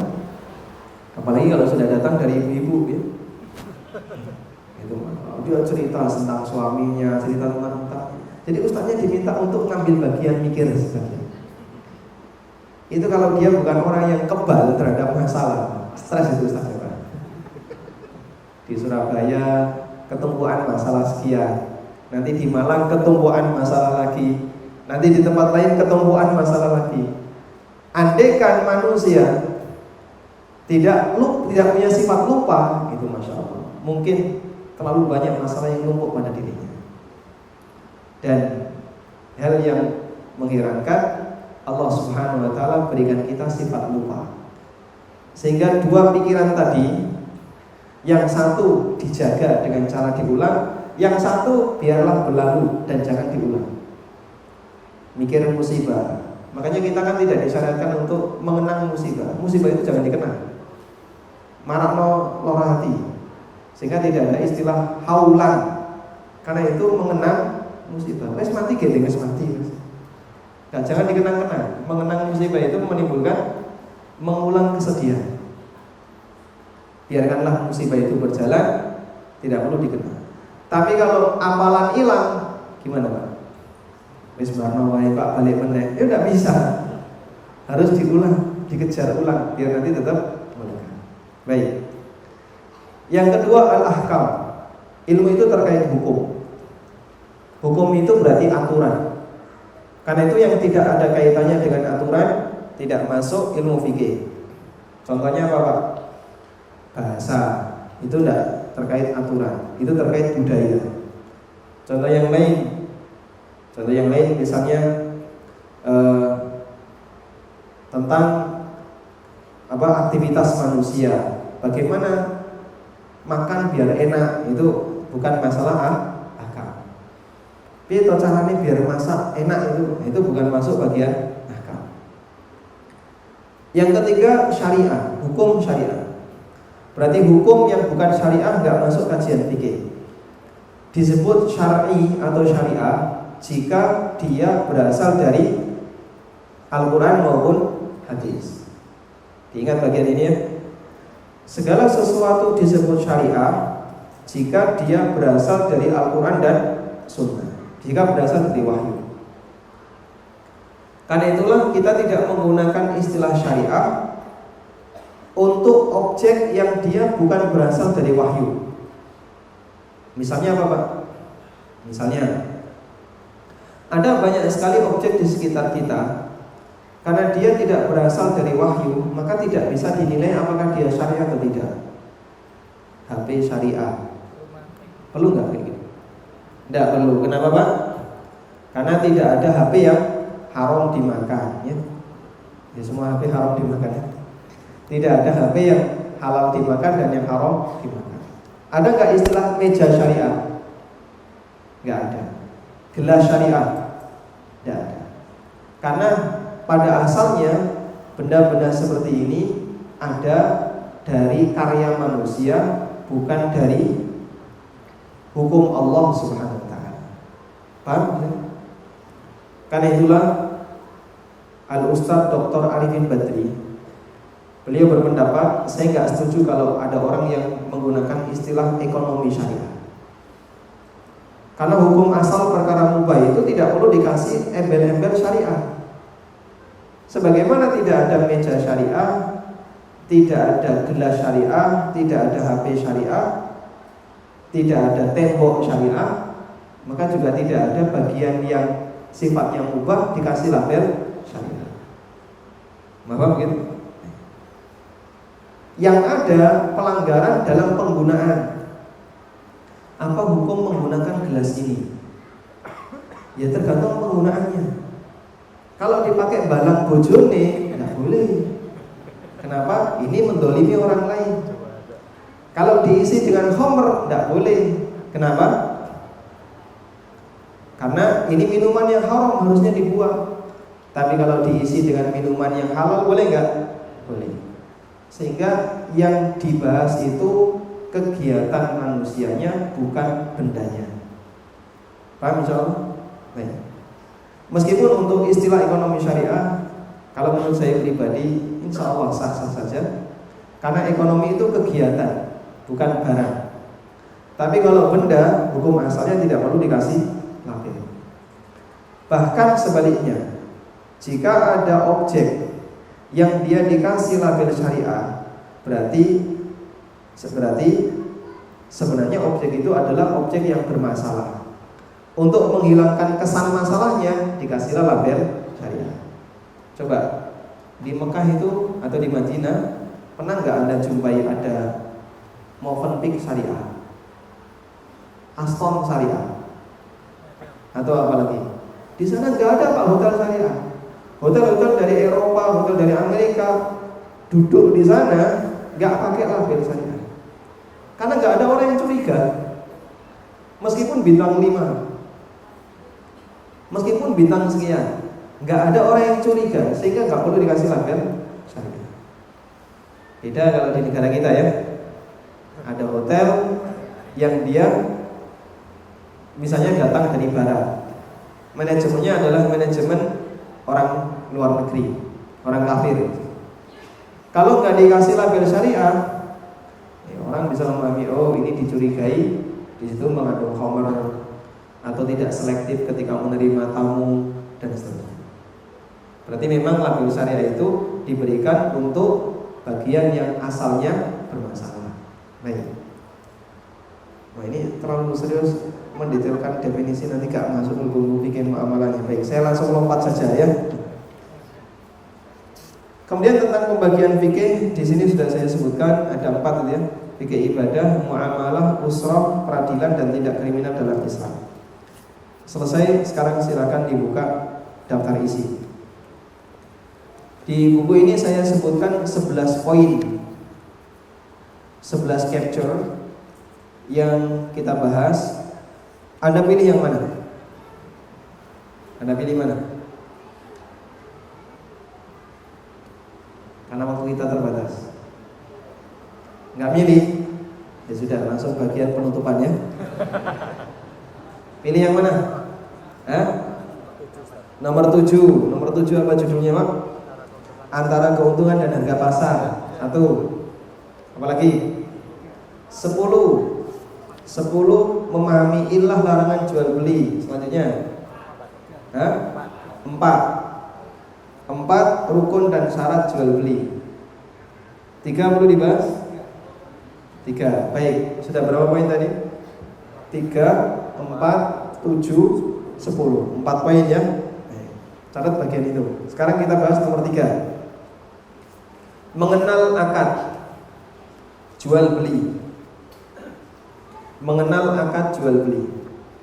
Apalagi kalau sudah datang dari ibu-ibu ya. Itu dia cerita tentang suaminya, cerita tentang. Jadi ustaznya diminta untuk ngambil bagian mikir saja. Itu kalau dia bukan orang yang kebal terhadap masalah, stres itu ustaz. Di Surabaya ketumpuan masalah sekian, nanti di Malang ketumpuan masalah lagi, nanti di tempat lain ketumpuan masalah lagi. Andaikan manusia tidak punya sifat lupa, itu Masya Allah, mungkin terlalu banyak masalah yang numpuk pada dirinya. Dan hal yang mengherankan, Allah Subhanahu wa Ta'ala berikan kita sifat lupa, sehingga dua pikiran tadi, yang satu dijaga dengan cara diulang, yang satu biarlah berlalu dan jangan diulang. Mikir musibah, makanya kita kan tidak disyariatkan untuk mengenang musibah. Musibah itu jangan dikenang, marakno lora hati, sehingga tidak ada istilah haulan. Karena itu mengenang musibah, wes mati gitu, wes mati. Nah, jangan dikenang-kenang. Mengenang musibah itu menimbulkan mengulang kesedihan. Biarkanlah musibah itu berjalan, tidak perlu dikenang. Tapi kalau amalan hilang, gimana Pak? Wis barno wae Pak balik meneh. Ya enggak bisa. Harus diulang, dikejar ulang biar nanti tetap melekat. Baik. Yang kedua al-ahkam. Ilmu itu terkait hukum. Hukum itu berarti aturan. Karena itu yang tidak ada kaitannya dengan aturan tidak masuk ilmu fikih. Contohnya apa Pak? Bahasa itu tidak terkait aturan, itu terkait budaya. Contoh yang lain misalnya tentang aktivitas manusia, bagaimana makan biar enak, itu bukan masalah akal. Tapi caranya biar masak enak, itu bukan masuk bagian akal. Yang ketiga syariah, hukum syariah. Berarti hukum yang bukan syariah nggak masuk kajian fikih. Disebut syar'i atau syariah jika dia berasal dari Al-Quran maupun hadis. Diingat bagian ini ya. Segala sesuatu disebut syariah jika dia berasal dari Al-Quran dan Sunnah, jika berasal dari wahyu. Karena itulah kita tidak menggunakan istilah syariah untuk objek yang dia bukan berasal dari wahyu. Misalnya apa Pak? Misalnya ada banyak sekali objek di sekitar kita, karena dia tidak berasal dari wahyu, maka tidak bisa dinilai apakah dia syariah atau tidak. HP syariah, perlu nggak kayak gitu? Tidak perlu. Kenapa Pak? Karena tidak ada HP yang haram dimakan, ya. Semua HP haram dimakan, ya. Tidak ada HP yang halal dimakan dan yang haram dimakan. Ada nggak istilah meja syariah? Nggak ada. Gelas syariah? Nggak ada. Karena pada asalnya benda-benda seperti ini ada dari karya manusia, bukan dari hukum Allah Subhanahu wa Ta'ala. Paham? Karena itulah Al-Ustadz Dr. Arifin Badri, beliau berpendapat, saya nggak setuju kalau ada orang yang menggunakan istilah ekonomi syariah. Karena hukum asal perkara mubah itu tidak perlu dikasih embel-embel syariah. Sebagaimana tidak ada meja syariah, tidak ada gelas syariah, tidak ada HP syariah, tidak ada tembok syariah, maka juga tidak ada bagian yang sifatnya mubah dikasih label syariah. Paham begitu? Yang ada pelanggaran dalam penggunaan. Apa hukum menggunakan gelas ini? Ya tergantung penggunaannya. Kalau dipakai balang bojone, tidak boleh. Kenapa? Ini mendolimi orang lain. Kalau diisi dengan khamr, tidak boleh. Kenapa? Karena ini minuman yang haram, harusnya dibuang. Tapi kalau diisi dengan minuman yang halal, boleh nggak? Boleh. Sehingga yang dibahas itu kegiatan manusianya, bukan bendanya. Paham insyaallah? Baik. Meskipun untuk istilah ekonomi syariah, kalau menurut saya pribadi, insya Allah sah-sah saja. Karena ekonomi itu kegiatan, bukan barang. Tapi kalau benda, hukum asalnya tidak perlu dikasih label. Bahkan sebaliknya, jika ada objek yang dia dikasih label syariah, berarti sebenarnya objek itu adalah objek yang bermasalah. Untuk menghilangkan kesan masalahnya, dikasihlah label syariah. Coba di Mekah itu atau di Madinah, pernah nggak Anda jumpai ada Movenpick syariah, Aston syariah, atau apa lagi? Di sana nggak ada Pak hotel syariah. Hotel-hotel dari Eropa, hotel dari Amerika, duduk di sana nggak pakai label syariah, karena nggak ada orang yang curiga. Meskipun bintang 5, meskipun bintang sekian, nggak ada orang yang curiga, sehingga nggak perlu dikasih label syariah. Beda kalau di negara kita ya, ada hotel yang dia misalnya datang dari barat, manajemennya adalah manajemen orang luar negeri, orang kafir. Kalau nggak dikasih label syariah, ya orang bisa memahami, oh ini dicurigai, di situ mengandung khamr, atau tidak selektif ketika menerima tamu dan seterusnya. Berarti memang label syariah itu diberikan untuk bagian yang asalnya bermasalah. Baik. Wah ini terlalu serius mendetailkan definisi, nanti gak masuk ilmu bikin muamalahnya. Baik, saya langsung lompat saja ya. Kemudian tentang pembagian fikih, di sini sudah saya sebutkan ada 4 ya. Fikih ibadah, muamalah, usrah, peradilan dan tindak kriminal dalam Islam. Selesai, sekarang silakan dibuka daftar isi. Di buku ini saya sebutkan 11 poin, 11 capture yang kita bahas. Anda pilih yang mana? Anda pilih mana? Karena waktu kita terbatas. Nggak milih? Ya sudah, langsung bagian penutupannya. Pilih yang mana? Nomor 7. Nomor 7 apa judulnya, Pak? Antara keuntungan dan harga pasar. 1. Apalagi? 10 memahami ilah larangan jual beli. Selanjutnya 4 rukun dan syarat jual beli. 3 perlu dibahas? 3. Baik, sudah berapa poin tadi? 3, 4, 7, 10. 4 poin ya. Catat bagian itu. Sekarang kita bahas nomor 3. Mengenal akad jual beli. Mengenal akad jual beli.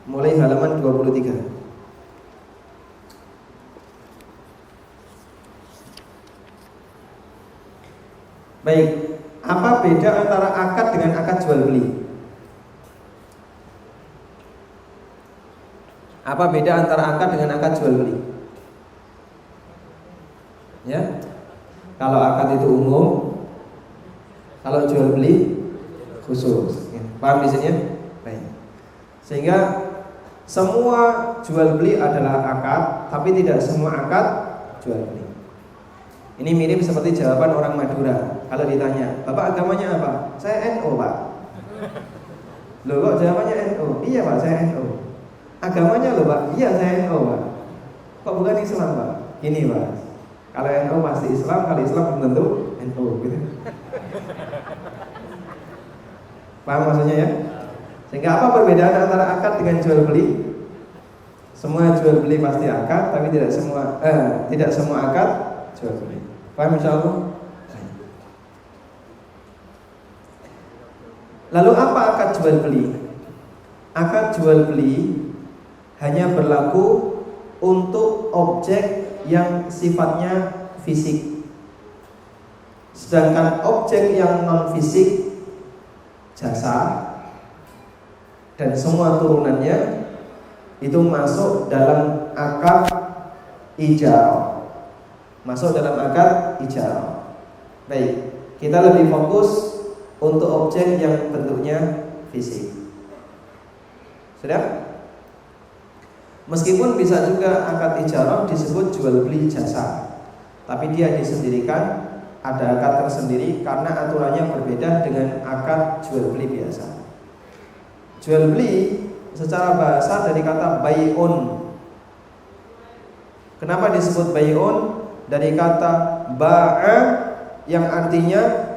Mulai halaman 23. Baik, apa beda antara akad dengan akad jual beli? Apa beda antara akad dengan akad jual beli? Ya, kalau akad itu umum, kalau jual beli khusus. Paham di sini ya? Baik. Sehingga semua jual beli adalah akad, tapi tidak semua akad jual beli. Ini mirip seperti jawaban orang Madura. Kalau ditanya, Bapak agamanya apa? Saya NU, Pak. Loh kok jawabannya NU? Iya Pak, saya NU. Agamanya loh Pak? Iya saya NU, Pak. Kok bukan Islam, Pak? Gini Pak, Kalau NU pasti Islam, kalau Islam belum tentu NU gitu. Paham maksudnya ya? Sehingga apa perbedaan antara akad dengan jual beli? Semua jual beli pasti akad, tapi tidak semua akad jual beli. Paham insyaallah? Lalu apa akad jual beli? Akad jual beli hanya berlaku untuk objek yang sifatnya fisik. Sedangkan objek yang non fisik, jasa dan semua turunannya itu masuk dalam akad ijarah. Masuk dalam akad ijarah. Baik, kita lebih fokus untuk objek yang bentuknya fisik. Sudah? Meskipun bisa juga akad ijarah disebut jual beli jasa, tapi dia disendirikan, ada akad tersendiri karena aturannya berbeda dengan akad jual beli biasa. Jual beli secara bahasa dari kata bai'un. Kenapa disebut bai'un? Dari kata ba'a yang artinya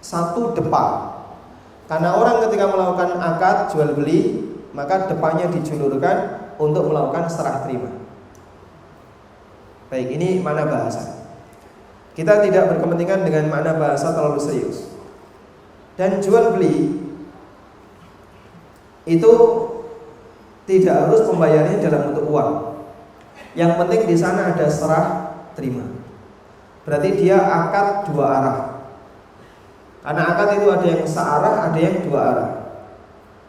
satu depa. Karena orang ketika melakukan akad jual beli, maka depannya dijulurkan untuk melakukan serah terima. Baik, ini makna bahasa. Kita tidak berkepentingan dengan makna bahasa terlalu serius. Dan jual beli itu tidak harus pembayarannya dalam bentuk uang. Yang penting di sana ada serah terima. Berarti dia akad dua arah. Karena akad itu ada yang searah, ada yang dua arah.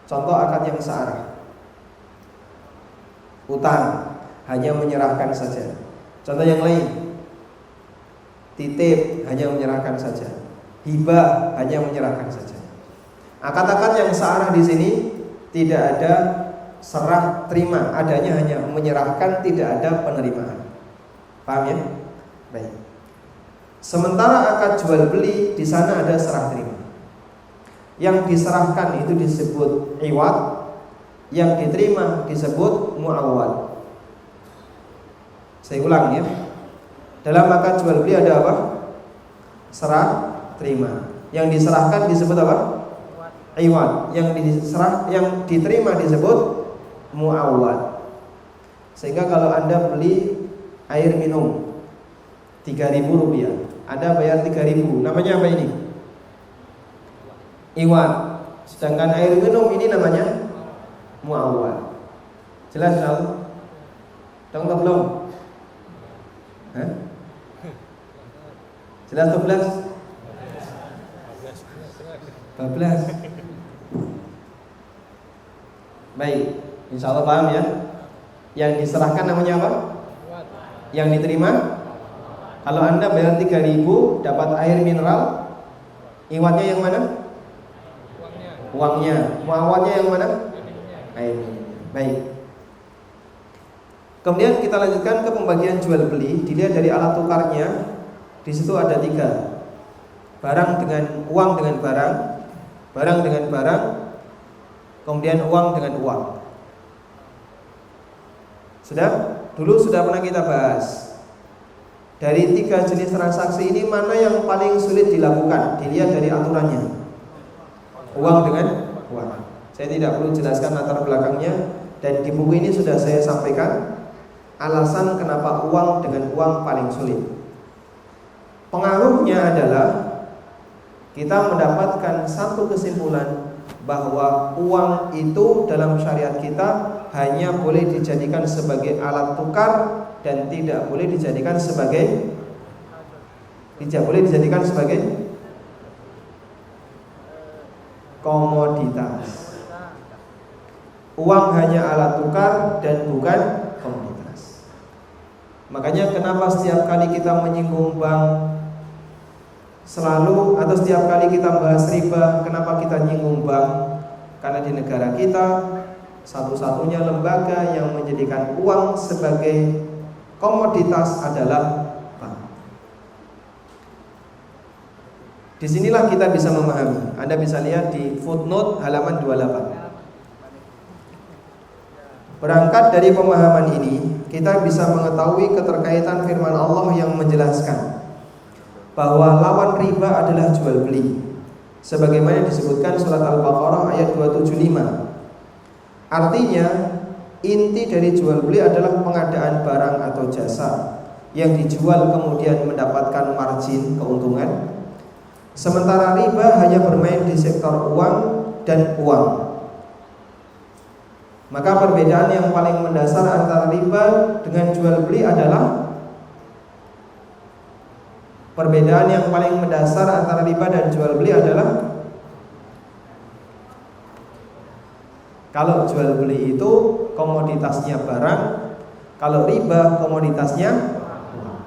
Contoh akad yang searah. Utang, hanya menyerahkan saja. Contoh yang lain, titip, hanya menyerahkan saja. Hibah, hanya menyerahkan saja. Akad-akad yang searah di sini tidak ada serah terima, adanya hanya menyerahkan, tidak ada penerimaan. Paham ya? Baik. Sementara akad jual beli di sana ada serah terima. Yang diserahkan itu disebut iwad, yang diterima disebut muawwad. Saya ulang ya. Dalam akad jual beli ada apa? Serah terima. Yang diserahkan disebut apa? Iwad. Yang diterima disebut muawwad. Sehingga kalau Anda beli air minum 3.000 rupiah, Anda bayar 3.000, namanya apa ini? Iwad. Sedangkan air minum ini namanya muawwad. Jelas tahu? Tahu atau belum? Hah? Jelas atau belas? 12. Baik, insya Allah paham ya. Yang diserahkan namanya apa? Yang diterima? Kalau Anda bayar 3.000 dapat air mineral, iwatnya yang mana? Uangnya. Muawwadnya yang mana? Air. Baik. Kemudian kita lanjutkan ke pembagian jual beli. Dilihat dari alat tukarnya. Di situ ada 3. Barang dengan uang dengan barang, barang dengan barang, kemudian uang dengan uang. Dulu sudah pernah kita bahas. Dari 3 jenis transaksi ini mana yang paling sulit dilakukan? Dilihat dari aturannya. Uang dengan uang. Saya tidak perlu jelaskan latar belakangnya. Dan di buku ini sudah saya sampaikan alasan kenapa uang dengan uang paling sulit. Pengaruhnya adalah kita mendapatkan satu kesimpulan bahwa uang itu dalam syariat kita hanya boleh dijadikan sebagai alat tukar dan tidak boleh dijadikan sebagai komoditas. Uang hanya alat tukar dan bukan komoditas. Makanya kenapa setiap kali kita menyinggung bank selalu, atau setiap kali kita bahas riba, kenapa kita nyinggung bank? Karena di negara kita satu-satunya lembaga yang menjadikan uang sebagai komoditas adalah bank. Disinilah kita bisa memahami. Anda bisa lihat di footnote halaman 28. Berangkat dari pemahaman ini, kita bisa mengetahui keterkaitan firman Allah yang menjelaskan bahwa lawan riba adalah jual beli, sebagaimana disebutkan surat Al-Baqarah ayat 275. Artinya inti dari jual beli adalah pengadaan barang atau jasa yang dijual kemudian mendapatkan margin keuntungan. Sementara riba hanya bermain di sektor uang dan uang. Maka perbedaan yang paling mendasar antara riba dengan jual beli adalah kalau jual beli itu komoditasnya barang, kalau riba komoditasnya uang.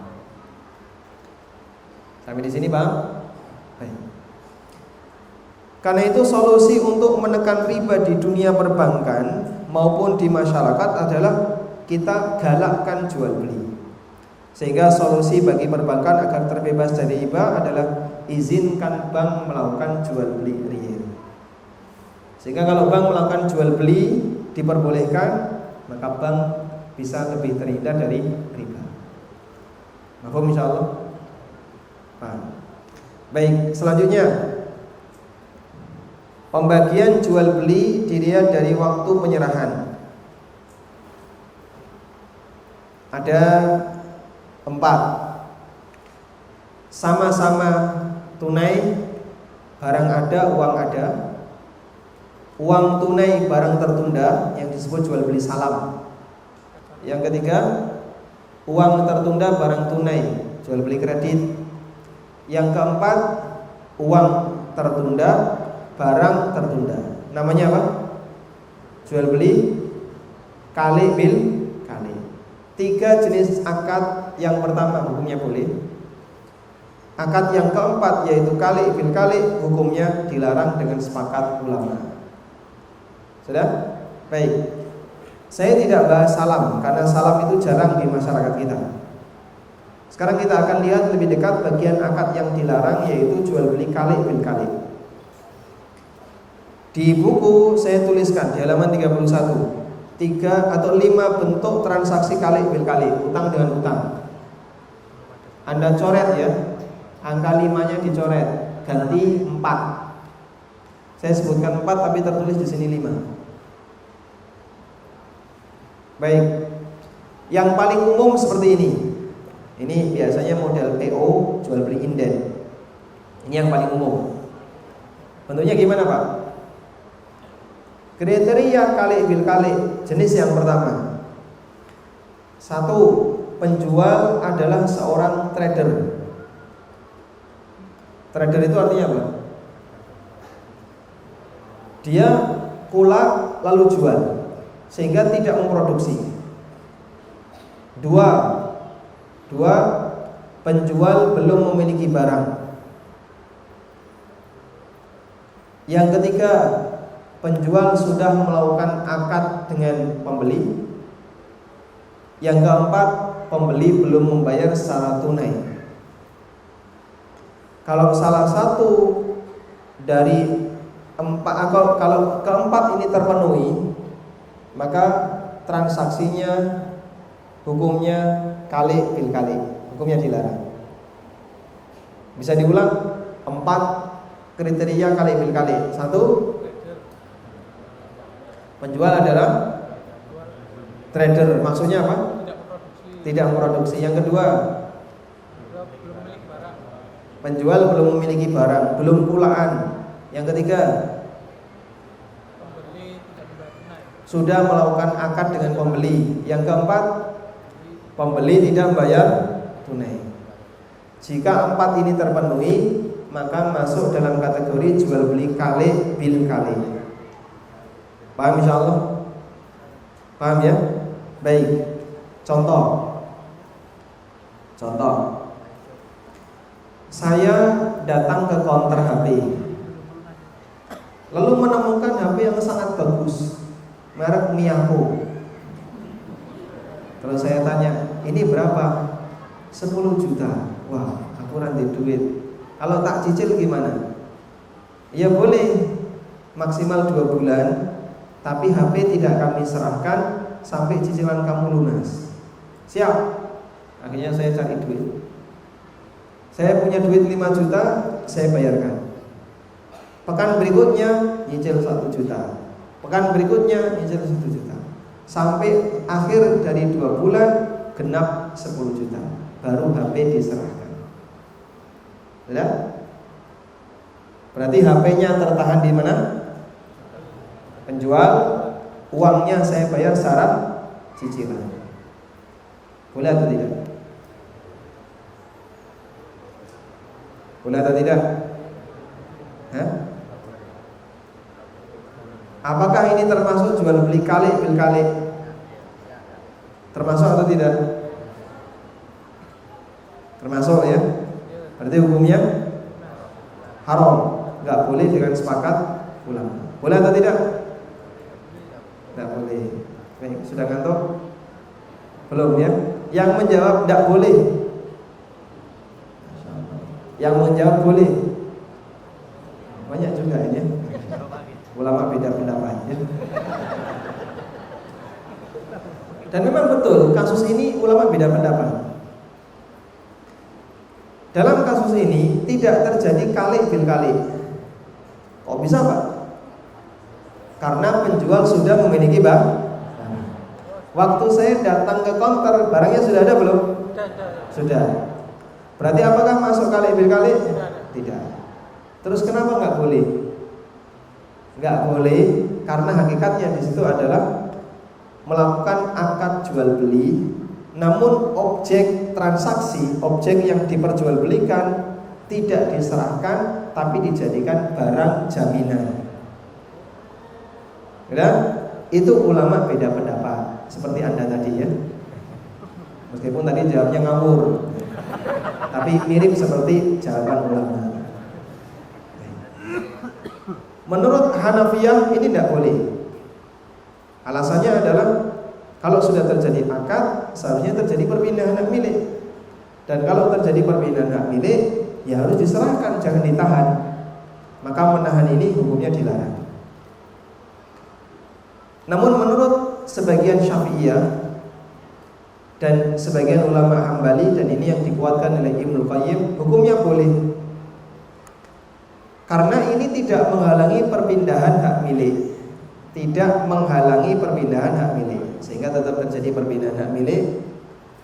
Sampai di sini, Bang? Baik. Karena itu solusi untuk menekan riba di dunia perbankan maupun di masyarakat adalah kita galakkan jual beli. Sehingga solusi bagi perbankan agar terbebas dari riba adalah izinkan bank melakukan jual beli real. Sehingga kalau bank melakukan jual beli diperbolehkan, maka bank bisa lebih terhindar dari riba. Mafhum insyaallah? Paham? Baik, selanjutnya pembagian jual beli dilihat dari waktu penyerahan. Ada 4. Sama-sama tunai, barang ada, uang ada. Uang tunai, barang tertunda, yang disebut jual beli salam. Yang ketiga, uang tertunda, barang tunai, jual beli kredit. Yang keempat, uang tertunda, barang tertunda. Namanya apa? Jual beli kali bil kali. 3 jenis akad. Yang pertama hukumnya boleh. Akad yang keempat yaitu kali bil kali, hukumnya dilarang dengan sepakat ulama. Sudah? Baik. Saya tidak bahas salam karena salam itu jarang di masyarakat kita. Sekarang kita akan lihat lebih dekat bagian akad yang dilarang, yaitu jual beli kali bil kali. Di buku saya tuliskan di halaman 31 3 atau 5 bentuk transaksi kali bil kali, utang dengan utang. Anda coret ya, angka 5-nya dicoret, ganti 4. Saya sebutkan 4 tapi tertulis di sini 5. Baik. Yang paling umum seperti ini. Ini biasanya model PO, jual beli inden. Ini yang paling umum. Bentuknya gimana, Pak? Kriteria kali bil kali, jenis yang pertama. 1. Penjual adalah seorang trader. Trader itu artinya apa? Dia kulak lalu jual, sehingga tidak memproduksi. 2. Penjual belum memiliki barang. Yang ketiga, penjual sudah melakukan akad dengan pembeli. Yang keempat, pembeli belum membayar secara tunai. Kalau salah satu dari kalau keempat ini terpenuhi, maka transaksinya hukumnya kali bil kali, hukumnya dilarang. Bisa diulang, 4 kriteria kali bil kali. 1, penjual adalah trader, maksudnya apa? Tidak memproduksi. Yang kedua, penjual belum memiliki barang, belum kulaan. Yang ketiga, sudah melakukan akad dengan pembeli. Yang keempat, pembeli tidak membayar tunai. Jika 4 ini terpenuhi, maka masuk dalam kategori jual beli kali bil kali. Paham insyaallah? Paham ya? Baik. Contoh. Saya datang ke counter HP, lalu menemukan HP yang sangat bagus, merek Miyako. Kalau saya tanya, ini berapa? 10 juta. Wah, aku nanti duit. Kalau tak cicil gimana? Ya boleh, maksimal 2 bulan, tapi HP tidak kami serahkan sampai cicilan kamu lunas. Siap. Akhirnya saya cari duit. Saya punya duit 5 juta, saya bayarkan. Pekan berikutnya nyicil 1 juta. Pekan berikutnya nyicil 1 juta. Sampai akhir dari 2 bulan genap 10 juta. Baru HP diserahkan. Ya? Berarti HP-nya tertahan di mana? Penjual, uangnya saya bayar syarat cicilan. Boleh atau tidak? Boleh atau tidak? Hah? Apakah ini termasuk jual beli kali bil kali? Termasuk atau tidak? Termasuk ya. Berarti hukumnya haram, nggak boleh dengan sepakat ulama. Boleh atau tidak? Tidak boleh. Baik, sudah ngantuk? Belum ya? Yang menjawab tidak boleh. Yang menjawab boleh. Banyak juga ini. Ulama beda pendapat ya. Dan memang betul kasus ini ulama beda pendapat. Dalam kasus ini tidak terjadi kali bil kali. Kok bisa Pak? Karena penjual sudah memiliki barang. Waktu saya datang ke counter, barangnya sudah ada belum? Sudah. Berarti apakah masuk kali bil kali? Tidak. Terus kenapa nggak boleh? Nggak boleh karena hakikatnya di situ adalah melakukan akad jual beli, namun objek transaksi, objek yang diperjualbelikan tidak diserahkan, tapi dijadikan barang jaminan. Ya, itu ulama beda pendapat, seperti Anda tadi ya. Meskipun tadi jawabnya ngawur, tapi mirip seperti jawaban ulama. Menurut Hanafiyah ini tidak boleh. Alasannya adalah kalau sudah terjadi akad, seharusnya terjadi perpindahan hak milik. Dan kalau terjadi perpindahan hak milik, ya harus diserahkan, jangan ditahan. Maka menahan ini hukumnya dilarang. Namun menurut sebagian Syafi'iyah dan sebagian ulama Hambali, dan ini yang dikuatkan oleh Ibnu Qayyim, hukumnya boleh. Karena ini tidak menghalangi perpindahan hak milik, tidak menghalangi perpindahan hak milik, sehingga tetap terjadi perpindahan hak milik.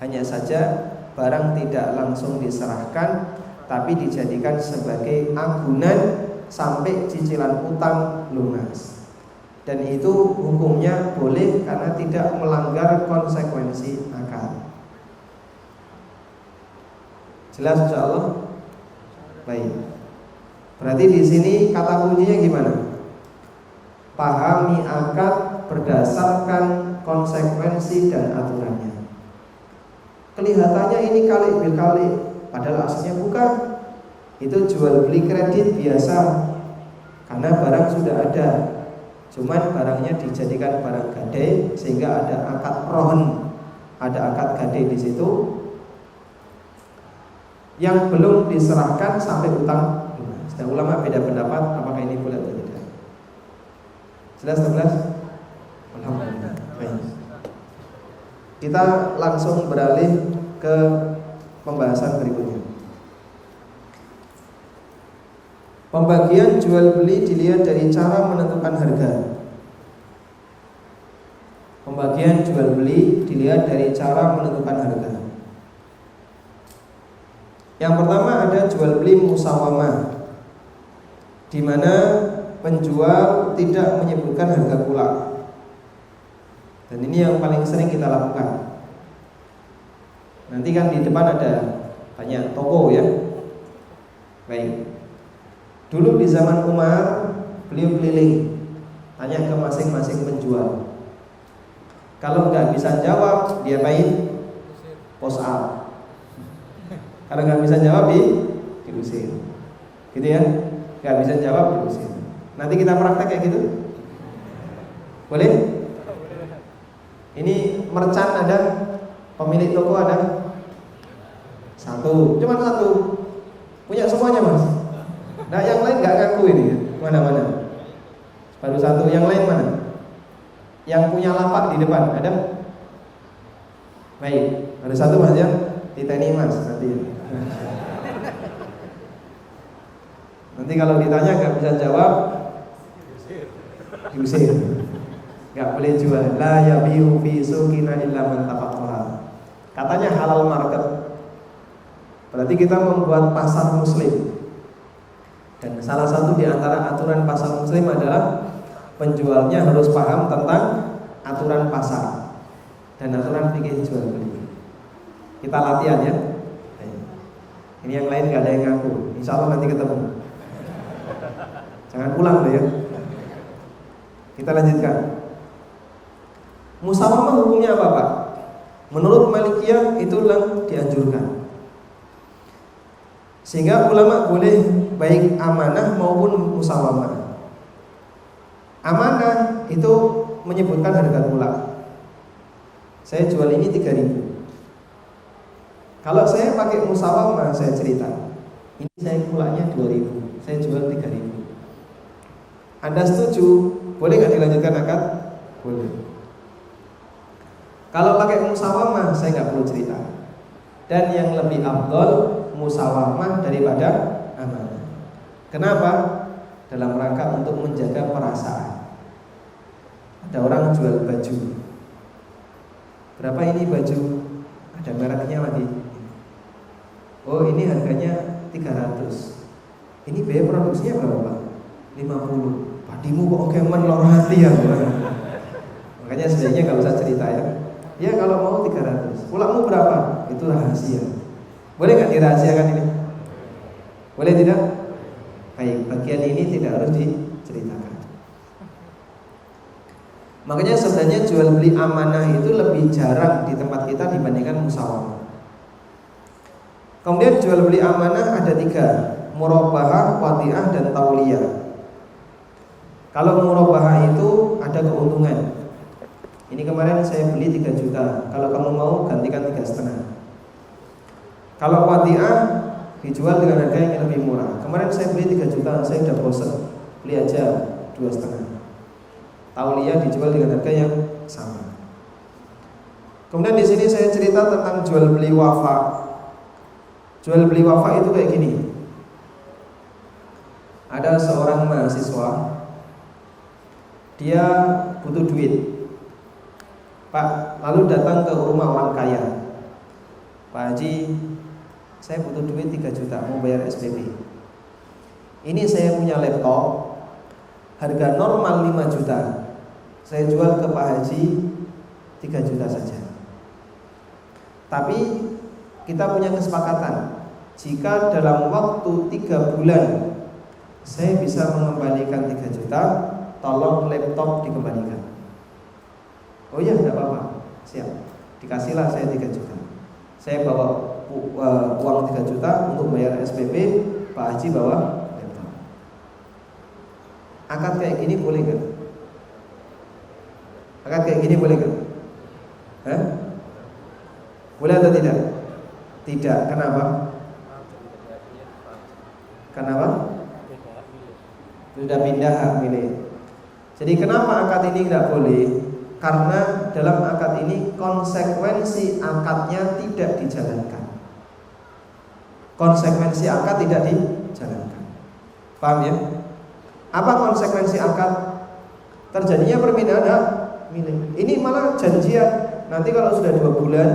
Hanya saja barang tidak langsung diserahkan, tapi dijadikan sebagai agunan sampai cicilan utang lunas. Dan itu hukumnya boleh karena tidak melanggar konsekuensi akad. Jelas insyaallah? Baik. Berarti di sini kata kuncinya gimana? Pahami akad berdasarkan konsekuensi dan aturannya. Kelihatannya ini kali bil kali, padahal aslinya bukan. Itu jual beli kredit biasa, karena barang sudah ada. Cuman barangnya dijadikan barang gadai, sehingga ada akad rohon, ada akad gadai di situ yang belum diserahkan sampai utang. Dan ulama beda pendapat apakah ini boleh atau tidak. Jelas 11? Alhamdulillah. Baik. Kita langsung beralih ke pembahasan berikutnya. Pembagian jual beli dilihat dari cara menentukan harga. Pembagian jual beli dilihat dari cara menentukan harga. Yang pertama ada jual beli musawamah, di mana penjual tidak menyebutkan harga pula. Dan ini yang paling sering kita lakukan. Nanti kan di depan ada banyak toko ya. Baik. Dulu di zaman Umar, beliau keliling, tanya ke masing-masing penjual. Kalau nggak bisa jawab, dia apain? Post out. Kalau nggak bisa jawab, diusir. Gitu ya? Nggak bisa jawab, diusir. Nanti kita praktek kayak gitu. Boleh? Ini merchant ada, pemilik toko ada. Satu, cuma satu. Punya semuanya mas. Nah yang lain nggak ngaku ini. Mana-mana. Baru satu, yang lain mana? Yang punya lapak di depan ada? Baik. Ada satu Mas yang ditanya Mas nanti. Nanti kalau ditanya nggak bisa jawab, diusir. Nggak boleh jual. La yabiu fi suqina illa man tafaqaha. Katanya halal market. Berarti kita membuat pasar muslim. Dan salah satu di antara aturan pasar muslim adalah penjualnya harus paham tentang aturan pasar dan aturan fikih jual beli. Kita latihan ya. Ini yang lain nggak ada yang ngaku. Insya Allah nanti ketemu. Jangan pulang loh ya. Kita lanjutkan. Musawamah hukumnya apa Pak? Menurut Malikiyah itulah dianjurkan. Sehingga ulama boleh baik amanah maupun musawamah. Amanah itu menyebutkan harga pula. Saya jual ini 3.000. Kalau saya pakai musawamah, saya cerita, ini saya pulanya 2.000, saya jual 3.000. Anda setuju? Boleh nggak dilanjutkan akad? Boleh. Kalau pakai musawamah, saya nggak perlu cerita. Dan yang lebih afdol musawamah daripada amanah. Kenapa? Dalam rangka untuk menjaga perasaan. Ada orang jual baju. Berapa ini baju? Ada mereknya lagi. Oh ini harganya 300. Ini biaya produksinya berapa? 50. Padimu kok oke menlor hati ya. Makanya sebenarnya nggak usah cerita ya. Ya kalau mau 300. Pulangmu berapa? Itu rahasia. Boleh nggak dirahasiakan ini? Boleh tidak? Baik, bagian ini tidak harus diceritakan. Makanya sebenarnya jual beli amanah itu lebih jarang di tempat kita dibandingkan musawamah. Kemudian jual beli amanah ada 3, murabahah, wadi'ah, dan tauliyah. Kalau murabahah itu ada keuntungan. Ini kemarin saya beli 3 juta. Kalau kamu mau gantikan 3,5. Kalau wadi'ah dijual dengan harga yang lebih murah. Kemarin saya beli 3 juta, saya udah bosan, beli aja 2,5. Tauliyah dijual dengan harga yang sama. Kemudian di sini saya cerita tentang jual beli wafa. Jual beli wafa itu kayak gini. Ada seorang mahasiswa, dia butuh duit. Pak, lalu datang ke rumah orang kaya. Pak Haji, saya butuh duit 3 juta, mau bayar SPP. Ini saya punya laptop, harga normal 5 juta. Saya jual ke Pak Haji 3 juta saja. Tapi kita punya kesepakatan, jika dalam waktu 3 bulan saya bisa mengembalikan 3 juta, tolong laptop dikembalikan. Oh iya, tidak apa-apa, siap. Dikasihlah saya 3 juta. Saya bawa uang 3 juta untuk bayar SPP, Pak Haji bawa laptop. Akad kayak gini boleh nggak? Akad kayak gini boleh nggak? Boleh atau tidak? Tidak. Kenapa? Kenapa? Sudah pindah hak milik. Jadi kenapa akad ini tidak boleh? Karena dalam akad ini konsekuensi akadnya tidak dijalankan. Konsekuensi akad tidak dijalankan. Paham ya? Apa konsekuensi akad? Terjadinya perpindahan hak milik. Ini malah janjian. Nanti kalau sudah 2 bulan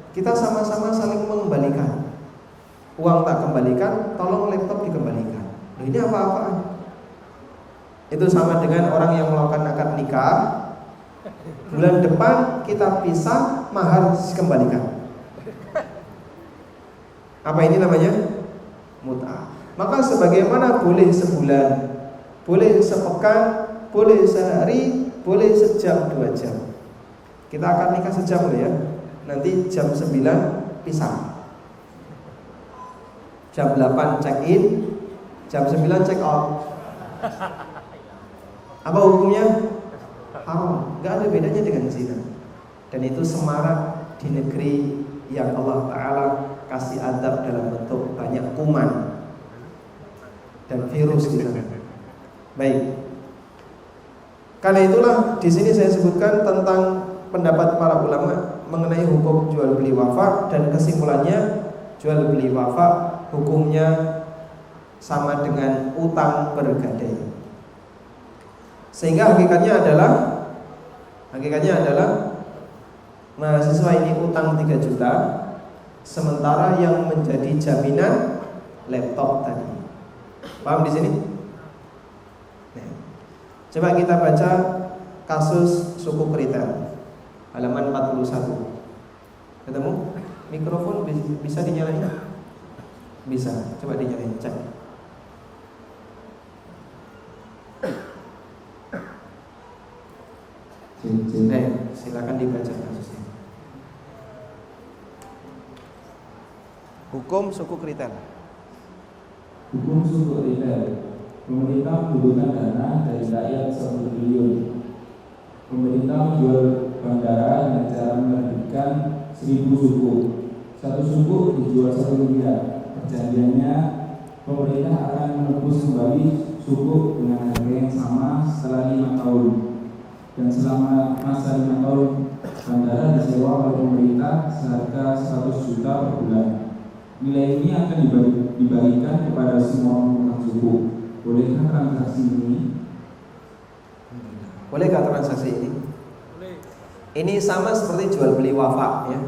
kita sama-sama saling mengembalikan. Uang tak kembalikan, tolong laptop dikembalikan. Loh, ini apa-apaan? Itu sama dengan orang yang melakukan akad nikah. Bulan depan kita pisah, mahar dikembalikan. Apa ini namanya? Mut'ah. Maka sebagaimana boleh sebulan, boleh sepekan, boleh sehari, boleh sejam 2 jam. Kita akan nikah sejam loh ya. Nanti jam 9 pisah. Jam 8 check in, jam 9 check out. Apa hukumnya? Haram. Gak ada bedanya dengan zina. Dan itu semarak di negeri yang Allah Ta'ala kasih adab dalam bentuk banyak kuman dan virus gitu. Baik. Karena itulah di sini saya sebutkan tentang pendapat para ulama mengenai hukum jual beli wafa, dan kesimpulannya jual beli wafa hukumnya sama dengan utang bergadai. Sehingga hakikatnya adalah mahasiswa ini utang 3 juta, sementara yang menjadi jaminan laptop tadi. Paham di sini? Nah, coba kita baca kasus suku Kritel, halaman 41. Ketemu? Mikrofon bisa dinyalain? Bisa. Coba dinyalain, cek. Silakan dibaca kasusnya. Hukum suku Kritel. Hukum suku Kritel. Pemerintah membutuhkan dana dari rakyat 1 triliun. Pemerintah menjual bandara dengan cara menerbitkan 1000 suku. Satu suku dijual 1 miliar. Perjanjiannya, pemerintah akan menebus kembali suku dengan harga yang sama setelah 5 tahun. Dan selama masa 5 tahun, bandara disewa oleh pemerintah seharga 100 juta per bulan. Nilai ini akan dibagikan kepada semua pemegang suku. Bolehkah transaksi ini? Bolehkah transaksi ini? Ini sama seperti jual beli wafa, ya.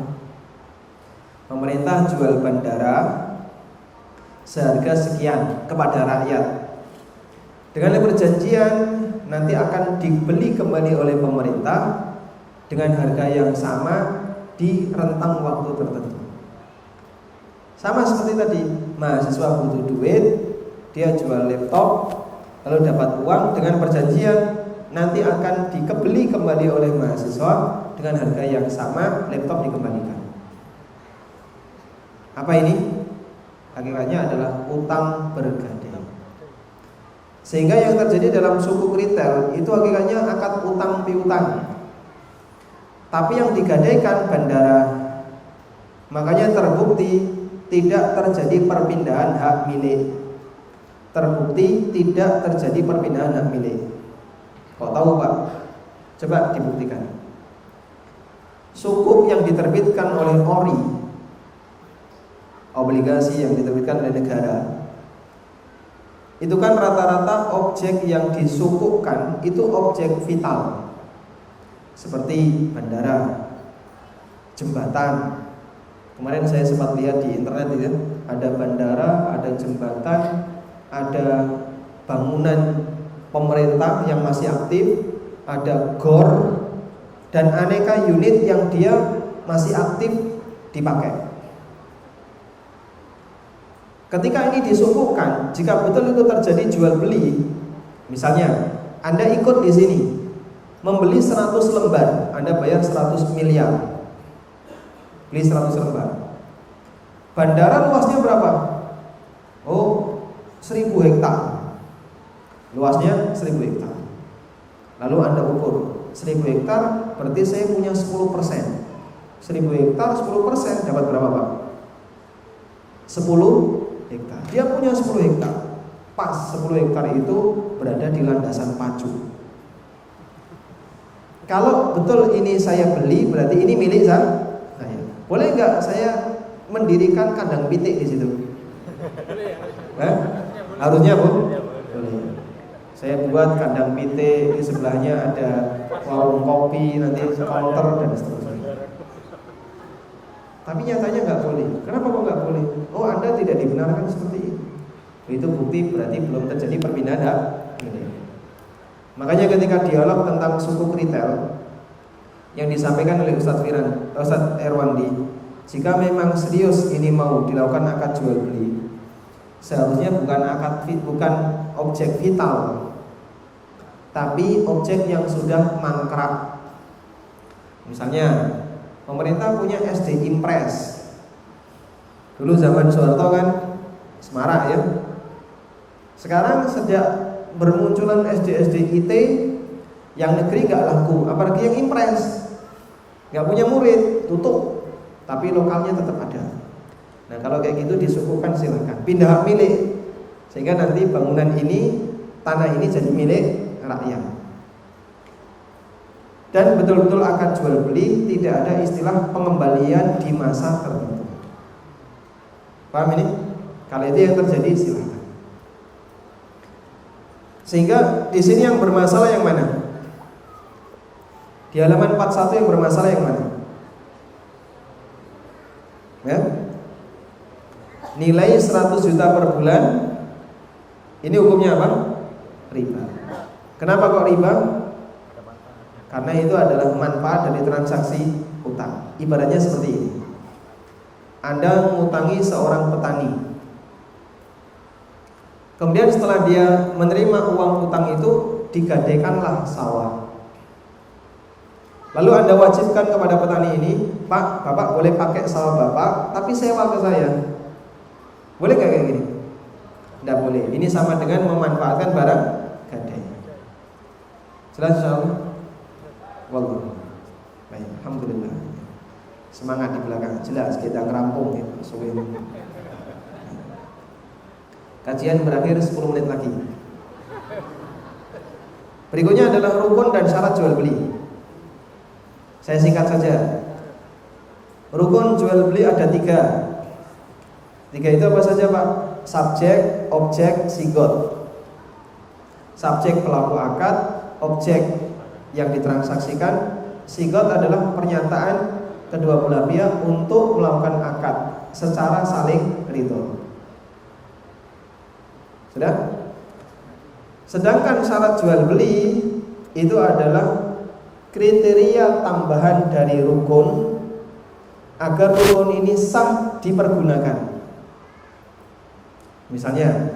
Pemerintah jual bandara seharga sekian kepada rakyat. Dengan perjanjian nanti akan dibeli kembali oleh pemerintah dengan harga yang sama di rentang waktu tertentu. Sama seperti tadi, mahasiswa butuh duit, dia jual laptop, lalu dapat uang, dengan perjanjian nanti akan dikebeli kembali oleh mahasiswa dengan harga yang sama, laptop dikembalikan. Apa ini? Hakikatnya adalah utang bergadai. Sehingga yang terjadi dalam suku Kritel itu hakikatnya akad utang piutang. Tapi yang digadaikan bandara. Makanya terbukti tidak terjadi perpindahan hak milik. Terbukti tidak terjadi perpindahan hak milik. Kok tahu Pak? Coba dibuktikan. Sukuk yang diterbitkan oleh ORI, obligasi yang diterbitkan oleh negara, itu kan rata-rata objek yang disukukkan itu objek vital, seperti bandara, jembatan. Kemarin saya sempat lihat di internet ya, ada bandara, ada jembatan, ada bangunan pemerintah yang masih aktif, ada GOR, dan aneka unit yang dia masih aktif dipakai. Ketika ini disukuhkan, jika betul itu terjadi jual beli, misalnya Anda ikut di sini membeli 100 lembar, Anda bayar 100 miliar, beli 100 lembar. Bandara luasnya berapa? Oh, 1000 hektar. Luasnya 1000 hektar. Lalu Anda ukur 1000 hektar, berarti saya punya 10%. 1000 hektar 10% dapat berapa Pak? 10 hektar. Dia punya 10 hektar. Pas 10 hektar itu berada di landasan pacu. Kalau betul ini saya beli, berarti ini milik saya. Boleh nggak saya mendirikan kandang pitik di situ? Harusnya Bu? Boleh. Saya buat kandang pitik, di sebelahnya ada warung kopi, nanti counter dan seterusnya. Tapi nyatanya nggak boleh. Kenapa kok nggak boleh? Oh, Anda tidak dibenarkan seperti itu. Itu bukti berarti belum terjadi perpindahan hak. Makanya ketika dialog tentang suku Kritel yang disampaikan oleh Ustadz Erwandi, jika memang serius ini mau dilakukan akad jual beli, seharusnya bukan objek vital, tapi objek yang sudah mangkrak. Misalnya pemerintah punya SD Impres. Dulu zaman Soeharto kan semarak ya. Sekarang sejak bermunculan SD IT yang negeri nggak laku, apalagi yang Impres, nggak punya murid, tutup. Tapi lokalnya tetap ada. Nah kalau kayak gitu disukuhkan silakan, pindah hak milik, sehingga nanti bangunan ini, tanah ini jadi milik rakyat. dan betul-betul akad jual beli, tidak ada istilah pengembalian di masa tertentu. Paham ini? Kalau itu yang terjadi silakan. Sehingga di sini yang bermasalah yang mana? Di halaman 41 yang bermasalah yang mana? Ya? Nilai 100 juta per bulan. Ini hukumnya apa? Riba. Kenapa kok riba? Karena itu adalah manfaat dari transaksi utang. Ibaratnya seperti ini. Anda mengutangi seorang petani. Kemudian setelah dia menerima uang utang itu, digadaikanlah sawah. Lalu Anda wajibkan kepada petani ini, Pak, Bapak boleh pakai sawah Bapak, tapi sewa ke saya. Boleh gak kayak gini? Tidak boleh. Ini sama dengan memanfaatkan barang gadai. Jelas insyaallah? Wallah. Baik, alhamdulillah. Semangat di belakang. Jelas kita ngerampung ya. Kajian berakhir 10 menit lagi. Berikutnya adalah rukun dan syarat jual beli. Saya singkat saja. Rukun jual beli ada 3. 3 itu apa saja Pak? Subjek, objek, sigot. Subjek pelaku akad, objek yang ditransaksikan, sigot adalah pernyataan kedua belah pihak untuk melakukan akad secara saling ridho. Sudah? Sedangkan syarat jual beli itu adalah kriteria tambahan dari rukun agar rukun ini sah dipergunakan. Misalnya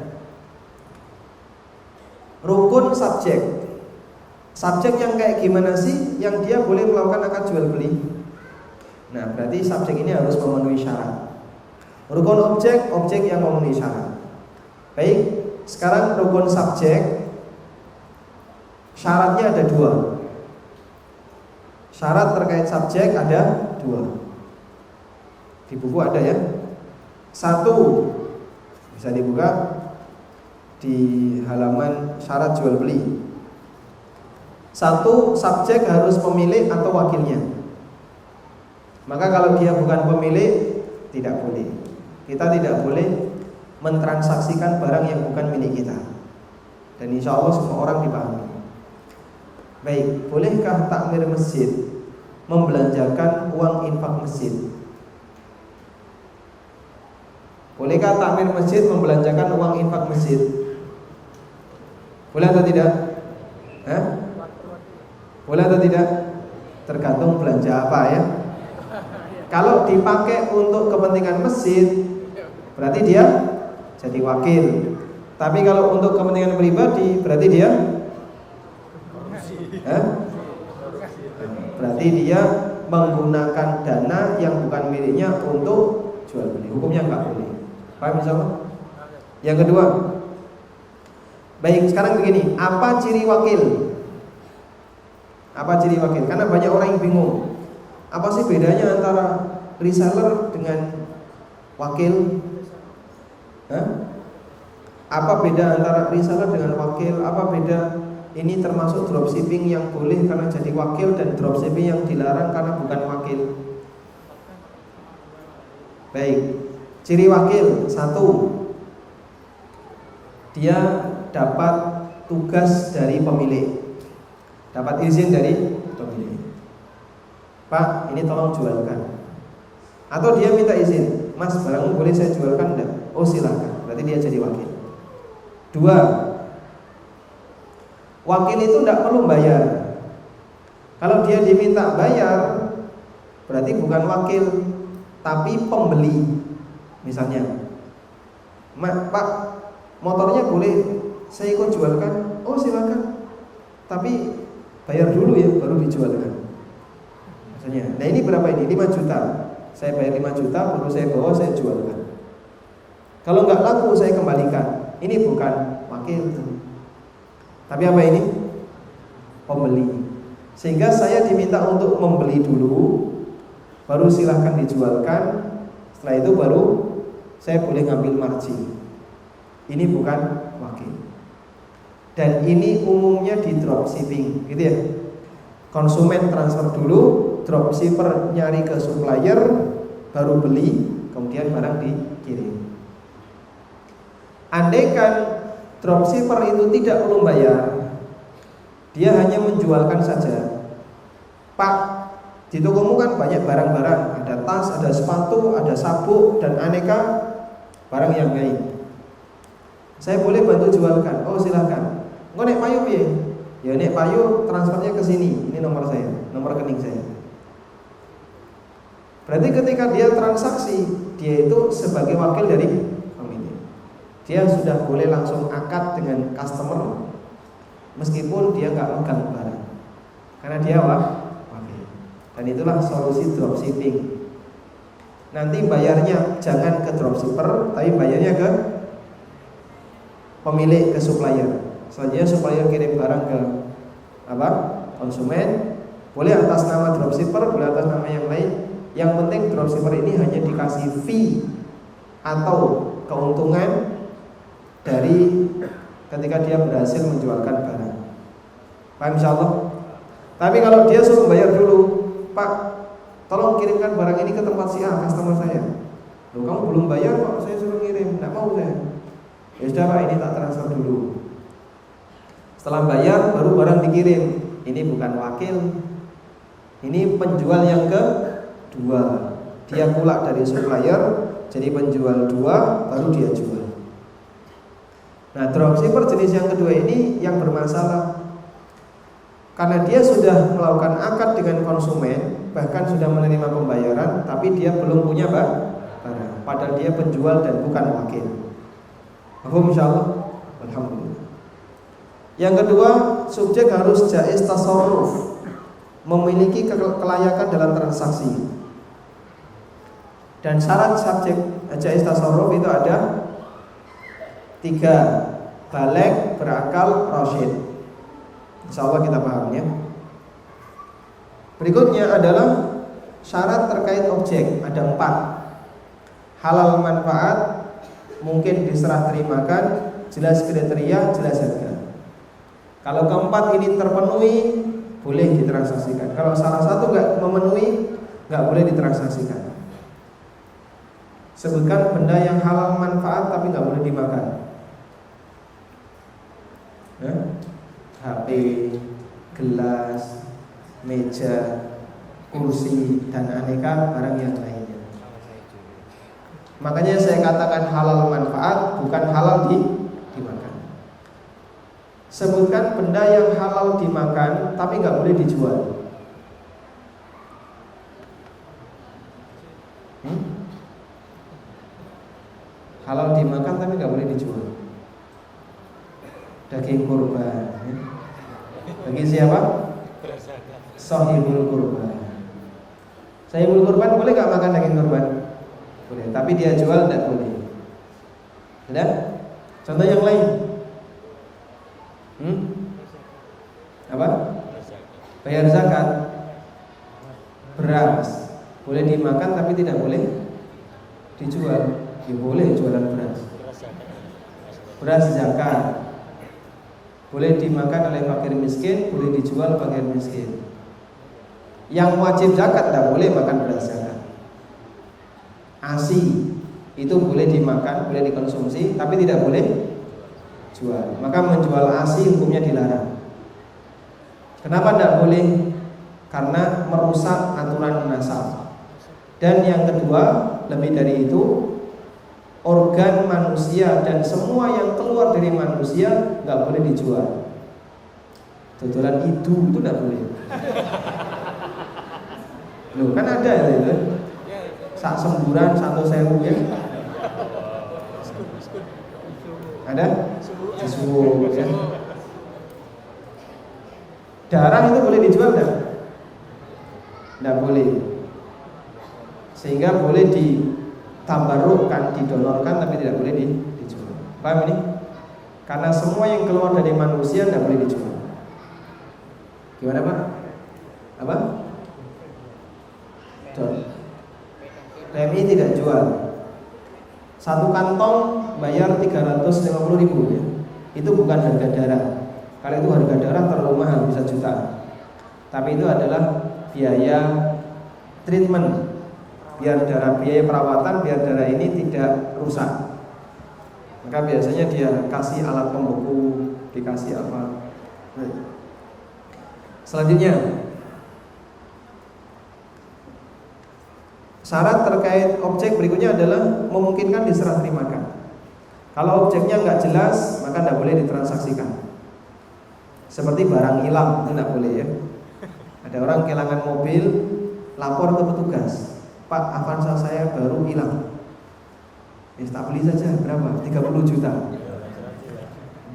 rukun subjek. Subjek yang kayak gimana sih yang dia boleh melakukan akad jual beli? Nah, berarti subjek ini harus memenuhi syarat. Rukun objek, objek yang memenuhi syarat. Baik, sekarang rukun subjek syaratnya ada 2. Syarat terkait subjek ada 2. Di buku ada ya. 1 bisa dibuka di halaman syarat jual beli. 1, subjek harus pemilik atau wakilnya. Maka kalau dia bukan pemilik, tidak boleh. Kita tidak boleh mentransaksikan barang yang bukan milik kita. Dan insya Allah semua orang dipahami. Baik, bolehkah takmir masjid membelanjakan uang infak masjid? Bolehkah takmir masjid membelanjakan uang infak masjid? Boleh atau tidak? Boleh atau tidak? Tergantung belanja apa ya. Kalau dipakai untuk kepentingan masjid, berarti dia jadi wakil. Tapi kalau untuk kepentingan pribadi, berarti dia berarti dia menggunakan dana yang bukan miliknya untuk jual beli. Hukumnya nggak boleh. Paham insyaallah? Yang kedua, baik, sekarang begini, apa ciri wakil? Apa ciri wakil? Karena banyak orang yang bingung. Apa sih bedanya antara reseller dengan wakil? Apa beda antara reseller dengan wakil? Apa beda? Ini termasuk dropshipping yang boleh karena jadi wakil dan dropshipping yang dilarang karena bukan wakil. Baik, ciri wakil 1, dia dapat tugas dari pemilik, dapat izin dari pemilik. Pak, ini tolong jualkan. Atau dia minta izin, Mas, barangmu boleh saya jualkan enggak? Oh silakan, berarti dia jadi wakil. 2, wakil itu tidak perlu bayar. Kalau dia diminta bayar, berarti bukan wakil, tapi pembeli. Misalnya, Pak, motornya boleh saya ikut jualkan? Oh silakan, tapi bayar dulu ya, baru dijualkan. Misalnya, nah ini berapa ini? 5 juta. Saya bayar 5 juta, baru saya bawa, saya jualkan. Kalau nggak laku, saya kembalikan. Ini bukan wakil, tapi apa ini? Pembeli. Sehingga saya diminta untuk membeli dulu, baru silahkan dijualkan. Setelah itu baru saya boleh ngambil margin. Ini bukan wakil. Dan ini umumnya di dropshipping, gitu ya. Konsumen transfer dulu, dropshipper nyari ke supplier, baru beli, kemudian barang dikirim. Andaikan dropshipper itu tidak perlu bayar, dia hanya menjualkan saja. Pak, di tokomu kan banyak barang-barang, ada tas, ada sepatu, ada sabuk, dan aneka barang yang lain. Saya boleh bantu jualkan. Oh silakan. Engko nek payu piye? Ya nek payu transfernya ke sini. Ini nomor saya, nomor rekening saya. Berarti ketika dia transaksi, dia itu sebagai wakil dari pemilik. Dia sudah boleh langsung akad dengan customer, meskipun dia nggak megang barang, karena dia wakil. Dan itulah solusi dropshipping. Nanti bayarnya jangan ke dropshipper, tapi bayarnya ke pemilik, ke supplier. Selanjutnya supplier kirim barang ke konsumen, boleh atas nama dropshipper, boleh atas nama yang lain. Yang penting dropshipper ini hanya dikasih fee atau keuntungan dari ketika dia berhasil menjualkan barang. Paham insyaallah? Tapi kalau dia suruh bayar dulu, Pak, tolong kirimkan barang ini ke tempat si A, customer saya. Loh, kamu belum bayar kok, saya suruh ngirim, enggak mau saya. Ya sudah Pak, ini tak transfer dulu. Setelah bayar baru barang dikirim. Ini bukan wakil, ini penjual yang kedua. Dia pula dari supplier, jadi penjual dua, baru dia jual. Nah, dropshipper jenis yang kedua ini yang bermasalah, karena dia sudah melakukan akad dengan konsumen, bahkan sudah menerima pembayaran, tapi dia belum punya barang, padahal dia penjual dan bukan wakil. Paham insyaallah? Alhamdulillah. Yang kedua, subjek harus jaiz tasarruf, memiliki kelayakan dalam transaksi. Dan syarat subjek jaiz tasarruf itu ada 3: baligh, berakal, rasyid. Insyaallah kita paham ya. Berikutnya adalah syarat terkait objek, ada 4. Halal manfaat, mungkin diserah terimakan, jelas kriteria, jelas harga. Kalau keempat ini terpenuhi, boleh ditransaksikan. Kalau salah satu nggak memenuhi, nggak boleh ditransaksikan. Sebutkan benda yang halal manfaat tapi nggak boleh dimakan. HP, gelas, meja, kursi, dan aneka barang yang lainnya. Makanya saya katakan halal manfaat, bukan halal dimakan. Sebutkan benda yang halal dimakan tapi nggak boleh dijual. Halal dimakan tapi nggak boleh dijual. Daging kurban. Bagi siapa? Sahibul kurban. Sahibul kurban boleh nggak makan daging kurban? Boleh. Tapi dia jual tidak boleh. Ada? Contoh yang lain. Apa? Bayar zakat. Beras boleh dimakan tapi tidak boleh dijual. Ya boleh jualan beras. Beras zakat boleh dimakan oleh fakir miskin, boleh dijual fakir miskin. Yang wajib zakat tidak boleh makan beras zakat. ASI itu boleh dimakan, boleh dikonsumsi, tapi tidak boleh jual. Maka menjual ASI hukumnya dilarang. Kenapa tidak boleh? Karena merusak aturan nasab. Dan yang kedua, lebih dari itu, organ manusia dan semua yang keluar dari manusia nggak boleh dijual. Dodolan itu tidak boleh. Loh kan ada ya itu. Sak semburan 1.000 ya. Ada? Disuruh ya. Darah itu boleh dijual enggak? Enggak boleh. Sehingga boleh ditabarrukkan, didonorkan tapi tidak boleh dijual. Paham ini? Karena semua yang keluar dari manusia tidak boleh dijual. Gimana Pak? Apa? PMI tidak jual. Satu kantong bayar 350.000 ya. Itu bukan harga darah. Kalau itu harga darah terlalu mahal, bisa jutaan. tapi itu adalah biaya treatment, biaya perawatan biar darah ini tidak rusak. Maka biasanya dia kasih alat pembeku, dikasih apa. Selanjutnya, syarat terkait objek berikutnya adalah memungkinkan diserah terimakan. Kalau objeknya nggak jelas, maka tidak boleh ditransaksikan. Seperti barang hilang, itu tidak boleh ya. Ada orang kehilangan mobil, lapor ke petugas, Pak, Avanza saya baru hilang. Ya tak beli saja, berapa? 30 juta.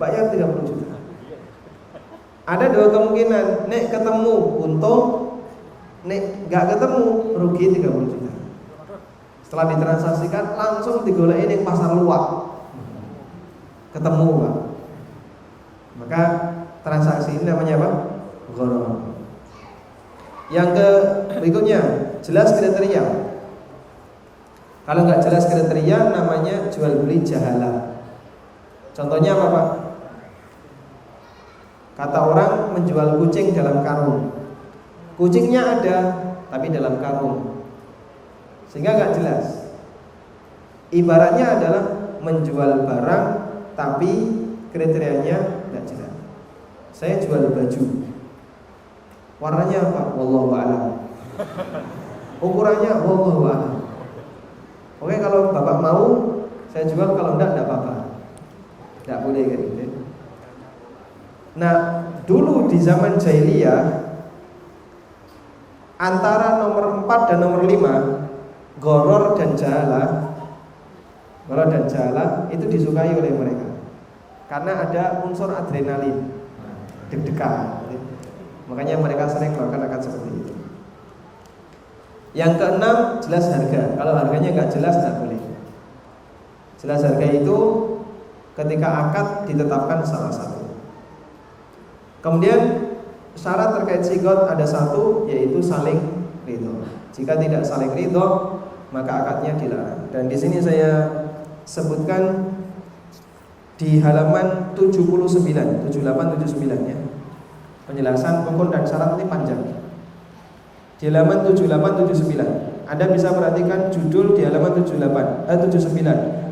Bayar 30 juta. Ada dua kemungkinan, nek ketemu untung, nek nggak ketemu rugi 30 juta. Setelah ditransaksikan langsung digoleki ning pasar luak. Ketemu, Pak. Maka transaksi ini namanya apa? Gharar. Yang berikutnya, jelas kriteria. Kalau nggak jelas kriteria namanya jual beli jahalah. Contohnya apa, Pak? Kata orang menjual kucing dalam karung. Kucingnya ada tapi dalam karung, sehingga nggak jelas. Ibaratnya adalah menjual barang tapi kriterianya nggak jelas. Saya jual baju, warnanya apa? Wallahu a'lam. Ukurannya wallahu a'lam. Oke, kalau bapak mau saya jual, kalau enggak apa-apa. Enggak boleh kayak gitu. Nah, dulu di zaman jahiliyah antara nomor 4 dan nomor 5, gharar dan jahalah itu disukai oleh mereka. Karena ada unsur adrenalin, deg-degan. Makanya mereka sering melakukan akad seperti itu. Yang keenam, jelas harga. Kalau harganya nggak jelas, nggak boleh. Jelas harga itu ketika akad ditetapkan salah satu. Kemudian syarat terkait sigot ada satu, yaitu saling ridho. Jika tidak saling ridho, maka akadnya dilarang. Dan di sini saya sebutkan di halaman 79, 78, 79 ya. Penjelasan rukun dan syarat ini panjang. Di halaman 78, 79 Anda bisa perhatikan judul di halaman 79.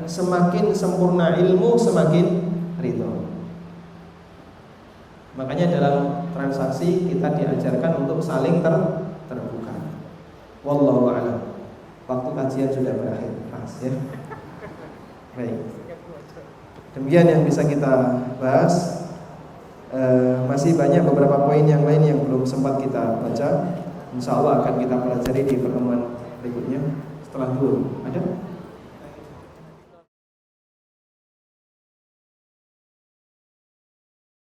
Semakin sempurna ilmu, semakin ridho. Makanya dalam transaksi kita diajarkan untuk saling terbuka. Wallahu a'lam. Waktu kajian sudah berakhir, pas ya. Baik. Demikian yang bisa kita bahas. Masih banyak beberapa poin yang lain yang belum sempat kita baca. Insya Allah akan kita pelajari di pertemuan berikutnya setelah dulu. Ada?